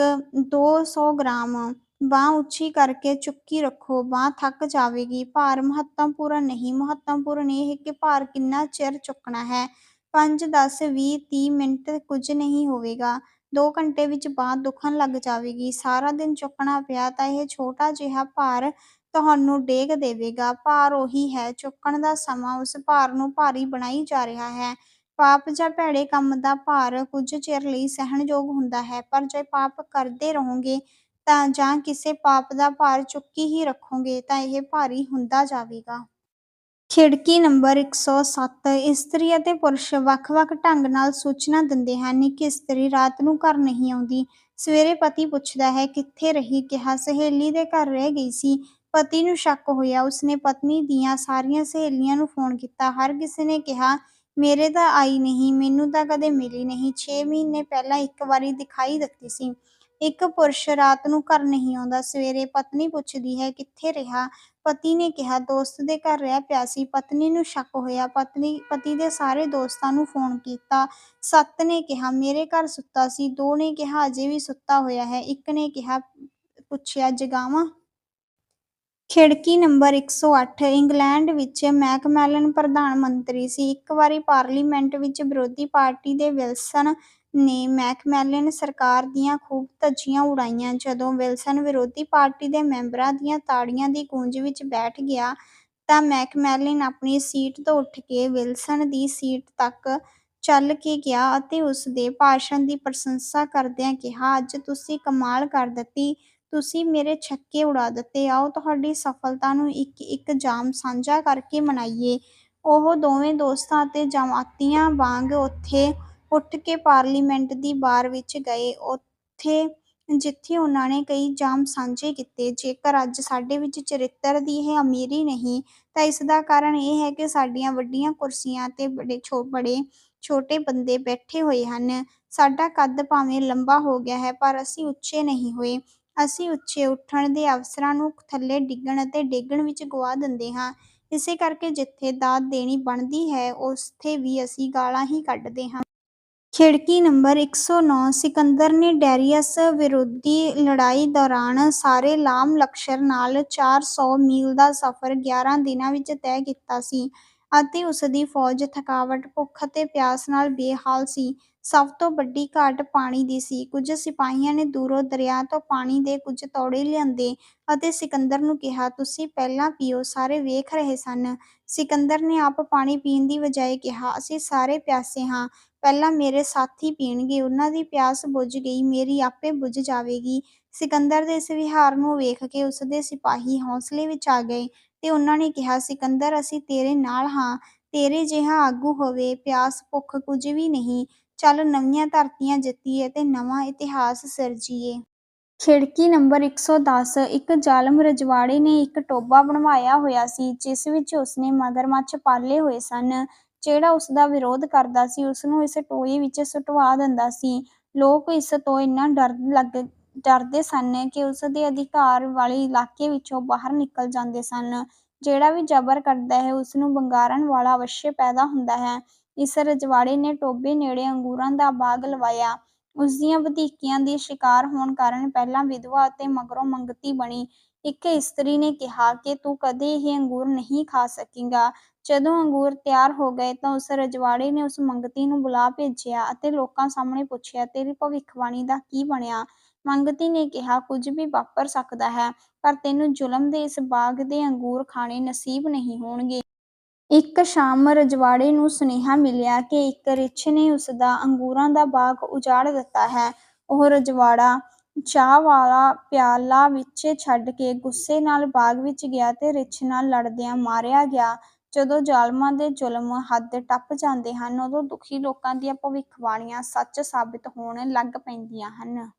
200 ਗ੍ਰਾਮ। ਬਾਂਹ ਉੱਚੀ ਕਰਕੇ ਚੁੱਕੀ ਰੱਖੋ, ਬਾਂਹ ਥੱਕ ਜਾਵੇਗੀ। ਭਾਰ ਮਹੱਤਵਪੂਰਨ ਨਹੀਂ, ਮਹੱਤਵਪੂਰਨ ਇਹ ਕਿ ਭਾਰ ਕਿੰਨਾ ਚਿਰ ਚੁੱਕਣਾ ਹੈ। 5, 10, 20, 30 ਮਿੰਟ ਕੁਝ ਨਹੀਂ ਹੋਵੇਗਾ। 2 ਘੰਟੇ ਵਿੱਚ ਬਾਂਹ ਦੁਖਣ ਲੱਗ ਜਾਵੇਗੀ। ਸਾਰਾ ਦਿਨ ਚੁੱਕਣਾ ਪਿਆ ਤਾਂ ਇਹ ਛੋਟਾ ਜਿਹਾ ਭਾਰ ਤੁਹਾਨੂੰ ਡੇਗ ਦੇਵੇਗਾ। ਭਾਰ ਉਹੀ ਹੈ, ਚੁੱਕਣ ਦਾ ਸਮਾਂ ਉਸ ਭਾਰ ਨੂੰ ਭਾਰੀ ਬਣਾਈ ਜਾ ਰਿਹਾ ਹੈ। ਪਾਪ ਜਾਂ ਭੈੜੇ ਕੰਮ ਦਾ ਭਾਰ ਕੁਝ ਚਿਰ ਲਈ ਸਹਿਣਯੋਗ ਹੁੰਦਾ ਹੈ, ਪਰ ਜੇ ਪਾਪ ਕਰਦੇ ਰਹੋਗੇ ਤਾਂ ਜਾਂ ਕਿਸੇ ਪਾਪ ਦਾ ਭਾਰ ਚੁੱਕੀ ਹੀ ਰੱਖੋਗੇ ਤਾਂ ਇਹ ਭਾਰੀ ਹੁੰਦਾ ਜਾਵੇਗਾ। ਖਿੜਕੀ ਨੰਬਰ 107 ਇਸਤਰੀ ਅਤੇ ਪੁਰਸ਼ ਵੱਖ-ਵੱਖ ਢੰਗ ਨਾਲ ਸੂਚਨਾ ਦਿੰਦੇ ਹਨ। ਇੱਕ ਇਸਤਰੀ ਰਾਤ ਨੂੰ ਘਰ ਨਹੀਂ ਆਉਂਦੀ। ਸਵੇਰੇ ਪਤੀ ਪੁੱਛਦਾ ਹੈ, "ਕਿੱਥੇ ਰਹੀ?" ਕਿਹਾ, "ਸਹੇਲੀ ਦੇ ਘਰ ਰਹਿ ਗਈ ਸੀ।" ਪਤੀ ਨੂੰ ਸ਼ੱਕ ਹੋਇਆ। ਉਸਨੇ ਪਤਨੀ ਦੀਆਂ ਸਾਰੀਆਂ ਸਹੇਲੀਆਂ ਨੂੰ ਫ਼ੋਨ ਕੀਤਾ। ਹਰ ਕਿਸੇ ਨੇ ਕਿਹਾ, "ਮੇਰੇ ਤਾਂ ਆਈ ਨਹੀਂ, ਮੈਨੂੰ ਤਾਂ ਕਦੇ ਮਿਲੀ ਨਹੀਂ। 6 ਮਹੀਨੇ ਪਹਿਲਾਂ ਇੱਕ ਵਾਰੀ ਦਿਖਾਈ ਦਿੱਤੀ ਸੀ।" ਇੱਕ ਪੁਰਸ਼ ਰਾਤ ਨੂੰ ਘਰ ਨਹੀਂ ਆਉਂਦਾ। ਸਵੇਰੇ ਪਤਨੀ ਪੁੱਛਦੀ ਹੈ, "ਕਿੱਥੇ ਰਿਹਾ?" ਪਤੀ ਨੇ ਕਿਹਾ, "ਦੋਸਤ ਦੇ ਘਰ ਰਹਿ ਪਿਆ ਸੀ।" ਪਤਨੀ ਨੂੰ ਸ਼ੱਕ ਹੋਇਆ। ਪਤੀ ਦੇ ਸਾਰੇ ਦੋਸਤਾਂ ਨੂੰ ਫ਼ੋਨ ਕੀਤਾ। 7 ਨੇ ਕਿਹਾ, "ਮੇਰੇ ਘਰ ਸੁੱਤਾ ਸੀ।" 2 ਨੇ ਕਿਹਾ, "ਅਜੇ ਵੀ ਸੁੱਤਾ ਹੋਇਆ ਹੈ।" 1 ਨੇ ਪੁੱਛਿਆ, "ਜਗਾਵਾਂ?" ਖਿੜਕੀ ਨੰਬਰ 108 ਇੰਗਲੈਂਡ ਵਿੱਚ ਮੈਕਮੈਲਨ ਪ੍ਰਧਾਨ ਮੰਤਰੀ ਸੀ। ਇੱਕ ਵਾਰੀ ਪਾਰਲੀਮੈਂਟ ਵਿੱਚ ਵਿਰੋਧੀ ਪਾਰਟੀ ਦੇ ਵਿਲਸਨ ਨੇ ਮੈਕਮੈਲਨ ਸਰਕਾਰ ਦੀਆਂ ਖੂਬ ਧੱਜੀਆਂ ਉਡਾਈਆਂ। ਜਦੋਂ ਵਿਲਸਨ ਵਿਰੋਧੀ ਪਾਰਟੀ ਦੇ ਮੈਂਬਰਾਂ ਦੀਆਂ ਤਾੜੀਆਂ ਦੀ ਗੂੰਜ ਵਿੱਚ ਬੈਠ ਗਿਆ ਤਾਂ ਮੈਕਮੈਲਨ ਆਪਣੀ ਸੀਟ ਤੋਂ ਉੱਠ ਕੇ ਵਿਲਸਨ ਦੀ ਸੀਟ ਤੱਕ ਚੱਲ ਕੇ ਗਿਆ ਅਤੇ ਉਸ ਦੇ ਭਾਸ਼ਣ ਦੀ ਪ੍ਰਸ਼ੰਸਾ ਕਰਦਿਆਂ ਕਿਹਾ, "ਅੱਜ ਤੁਸੀਂ ਕਮਾਲ ਕਰ ਦਿੱਤੀ। ਤੁਸੀਂ ਮੇਰੇ ਛੱਕੇ ਉਡਾ ਦਿੱਤੇ। ਆਓ ਤੁਹਾਡੀ ਸਫ਼ਲਤਾ ਨੂੰ ਇੱਕ-ਇੱਕ ਜਾਮ ਸਾਂਝਾ ਕਰਕੇ ਮਨਾਈਏ।" ਉਹ ਦੋਵੇਂ ਦੋਸਤਾਂ ਅਤੇ ਜਮਾਤੀਆਂ ਵਾਂਗ ਉੱਠ ਕੇ ਪਾਰਲੀਮੈਂਟ ਦੀ ਬਾਰ ਵਿੱਚ ਗਏ, ਜਿੱਥੇ ਉਨ੍ਹਾਂ ਨੇ ਕਈ ਜਾਮ ਸਾਂਝੇ ਕੀਤੇ। "ਜੇਕਰ ਅੱਜ ਸਾਡੇ ਵਿੱਚ ਚਰਿੱਤਰ ਦੀ ਇਹ ਅਮੀਰੀ ਨਹੀਂ ਤਾਂ ਇਸ ਦਾ ਕਾਰਨ ਇਹ ਹੈ ਕਿ ਸਾਡੀਆਂ ਵੱਡੀਆਂ ਕੁਰਸੀਆਂ 'ਤੇ ਬੜੇ ਛੋਟੇ ਬੰਦੇ ਬੈਠੇ ਹੋਏ ਹਨ, ਸਾਡਾ ਕੱਦ ਭਾਵੇਂ ਲੰਬਾ ਹੋ ਗਿਆ ਹੈ, ਪਰ ਅਸੀਂ ਉੱਚੇ ਨਹੀਂ ਹੋਏ। ਅਸੀਂ ਉੱਚੇ ਉੱਠਣ ਦੇ ਅਵਸਰਾਂ ਨੂੰ ਥੱਲੇ ਡਿੱਗਣ ਅਤੇ ਡੇਗਣ ਵਿੱਚ ਗੁਆ ਦਿੰਦੇ ਹਾਂ। ਇਸੇ ਕਰਕੇ ਜਿੱਥੇ ਦਾਤ ਦੇਣੀ ਬਣਦੀ ਹੈ, ਉੱਥੇ ਵੀ ਅਸੀਂ ਗਾਲਾਂ ਹੀ ਕੱਢਦੇ ਹਾਂ। ਖਿੜਕੀ ਨੰਬਰ 109 ਸਿਕੰਦਰ ਨੇ ਡੈਰੀਅਸ ਵਿਰੋਧੀ ਲੜਾਈ ਦੌਰਾਨ ਸਾਰੇ ਲਾਮ-ਲਸ਼ਕਰ ਨਾਲ 400 ਮੀਲ ਦਾ ਸਫ਼ਰ 11 ਦਿਨਾਂ ਵਿੱਚ ਤੈਅ ਕੀਤਾ ਸੀ ਅਤੇ ਉਸਦੀ ਫ਼ੌਜ ਥਕਾਵਟ, ਭੁੱਖ ਅਤੇ ਪਿਆਸ ਨਾਲ ਬੇਹਾਲ ਸੀ। ਸਭ ਤੋਂ ਵੱਡੀ ਘਾਟ ਪਾਣੀ ਦੀ ਸੀ। ਕੁਝ ਸਿਪਾਹੀਆਂ ਨੇ ਦੂਰੋਂ ਦਰਿਆ ਤੋਂ ਪਾਣੀ ਦੇ ਕੁਝ ਤੌੜੇ ਲਿਆਂਦੇ ਅਤੇ ਸਿਕੰਦਰ ਨੂੰ ਕਿਹਾ, "ਤੁਸੀਂ ਪਹਿਲਾਂ ਪੀਓ।" ਸਾਰੇ ਵੇਖ ਰਹੇ ਸਨ। ਸਿਕੰਦਰ ਨੇ ਆਪ ਪਾਣੀ ਪੀਣ ਦੀ ਬਜਾਏ ਕਿਹਾ, "ਅਸੀਂ ਸਾਰੇ ਪਿਆਸੇ ਹਾਂ। ਪਹਿਲਾਂ ਮੇਰੇ ਸਾਥੀ ਪੀਣਗੇ, ਉਨ੍ਹਾਂ ਦੀ ਪਿਆਸ ਬੁਝ ਗਈ, ਮੇਰੀ ਆਪੇ ਬੁਝ ਜਾਵੇਗੀ।" ਸਿਕੰਦਰ ਦੇ ਇਸ ਵਿਹਾਰ ਨੂੰ ਵੇਖ ਕੇ ਉਸਦੇ ਸਿਪਾਹੀ ਹੌਸਲੇ ਵਿੱਚ ਆ ਗਏ ਤੇ ਉਨ੍ਹਾਂ ਨੇ ਕਿਹਾ, "ਸਿਕੰਦਰ, ਅਸੀਂ ਤੇਰੇ ਨਾਲ ਹਾਂ। ਤੇਰੇ ਜਿਹਾ ਆਗੂ ਹੋਵੇ, ਪਿਆਸ ਭੁੱਖ ਕੁਝ ਵੀ ਨਹੀਂ। ਚੱਲ ਨਵੀਆਂ ਧਰਤੀਆਂ ਜਿੱਤੀਏ ਤੇ ਨਵਾਂ ਇਤਿਹਾਸ ਸਿਰਜੀਏ।" ਖਿੜਕੀ ਨੰਬਰ 110 ਇੱਕ ਜ਼ਾਲਮ ਰਜਵਾੜੇ ਨੇ ਇੱਕ ਟੋਭਾ ਬਣਵਾਇਆ ਹੋਇਆ ਸੀ, ਜਿਸ ਵਿੱਚ ਉਸਨੇ ਮਗਰਮੱਛ ਪਾਲੇ ਹੋਏ ਸਨ। ਜਿਹੜਾ ਉਸਦਾ ਵਿਰੋਧ ਕਰਦਾ ਸੀ, ਉਸਨੂੰ ਇਸ ਟੋਏ ਵਿੱਚ ਸੁੱਟਵਾ ਦਿੰਦਾ ਸੀ। ਲੋਕ ਇਸ ਤੋਂ ਇੰਨਾ ਡਰਦੇ ਸਨ ਕਿ ਉਸਦੇ ਅਧਿਕਾਰ ਵਾਲੇ ਇਲਾਕੇ ਵਿੱਚੋਂ ਬਾਹਰ ਨਿਕਲ ਜਾਂਦੇ ਸਨ। ਜਿਹੜਾ ਵੀ ਜ਼ਬਰ ਕਰਦਾ ਹੈ, ਉਸਨੂੰ ਵੰਗਾਰਨ ਵਾਲਾ ਅਵੱਸ਼ਯ ਪੈਦਾ ਹੁੰਦਾ ਹੈ। ਇਸ ਰਜਵਾੜੇ ਨੇ ਟੋਭੇ ਨੇੜੇ ਅੰਗੂਰਾਂ ਦਾ ਬਾਗ ਲਵਾਇਆ। ਉਸਦੀਆਂ ਵਧੀਕੀਆਂ ਦੇ ਸ਼ਿਕਾਰ ਹੋਣ ਕਾਰਨ ਪਹਿਲਾਂ ਵਿਧਵਾ ਅਤੇ ਮਗਰੋਂ ਮੰਗਤੀ ਬਣੀ। ਇੱਕ ਇਸਤਰੀ ਨੇ ਕਿਹਾ ਕਿ ਤੂੰ ਕਦੇ ਇਹ ਅੰਗੂਰ ਨਹੀਂ ਖਾ ਸਕੇਂਗਾ। ਜਦੋਂ ਅੰਗੂਰ ਤਿਆਰ ਹੋ ਗਏ ਤਾਂ ਉਸ ਰਜਵਾੜੇ ਨੇ ਉਸ ਮੰਗਤੀ ਨੂੰ ਬੁਲਾ ਭੇਜਿਆ ਅਤੇ ਲੋਕਾਂ ਸਾਹਮਣੇ ਪੁੱਛਿਆ, "ਤੇਰੀ ਭਵਿੱਖਬਾਣੀ ਦਾ ਕੀ ਬਣਿਆ?" ਮੰਗਤੀ ਨੇ ਕਿਹਾ, "ਕੁਝ ਵੀ ਵਾਪਰ ਸਕਦਾ ਹੈ, ਪਰ ਤੈਨੂੰ ਜ਼ੁਲਮ ਦੇ ਇਸ ਬਾਗ ਦੇ ਅੰਗੂਰ ਖਾਣੇ ਨਸੀਬ ਨਹੀਂ ਹੋਣਗੇ।" ਇੱਕ ਸ਼ਾਮ ਰਜਵਾੜੇ ਨੂੰ ਸੁਨੇਹਾ ਮਿਲਿਆ ਕਿ ਇੱਕ ਰਿੱਛ ਨੇ ਉਸਦਾ ਅੰਗੂਰਾਂ ਦਾ ਬਾਗ ਉਜਾੜ ਦਿੱਤਾ ਹੈ। ਉਹ ਰਜਵਾੜਾ ਚਾਹ ਵਾਲਾ ਪਿਆਲਾ ਵਿੱਚ ਛੱਡ ਕੇ ਗੁੱਸੇ ਨਾਲ ਬਾਗ ਵਿੱਚ ਗਿਆ ਤੇ ਰਿੱਛ ਨਾਲ ਲੜਦਿਆਂ ਮਾਰਿਆ ਗਿਆ। ਜਦੋਂ ਜ਼ਾਲਮਾਂ ਦੇ ਜ਼ੁਲਮ ਹੱਦ ਟੱਪ ਜਾਂਦੇ ਹਨ, ਉਦੋਂ ਦੁਖੀ ਲੋਕਾਂ ਦੀਆਂ ਭਵਿੱਖਬਾਣੀਆਂ ਸੱਚ ਸਾਬਿਤ ਹੋਣ ਲੱਗ ਪੈਂਦੀਆਂ ਹਨ।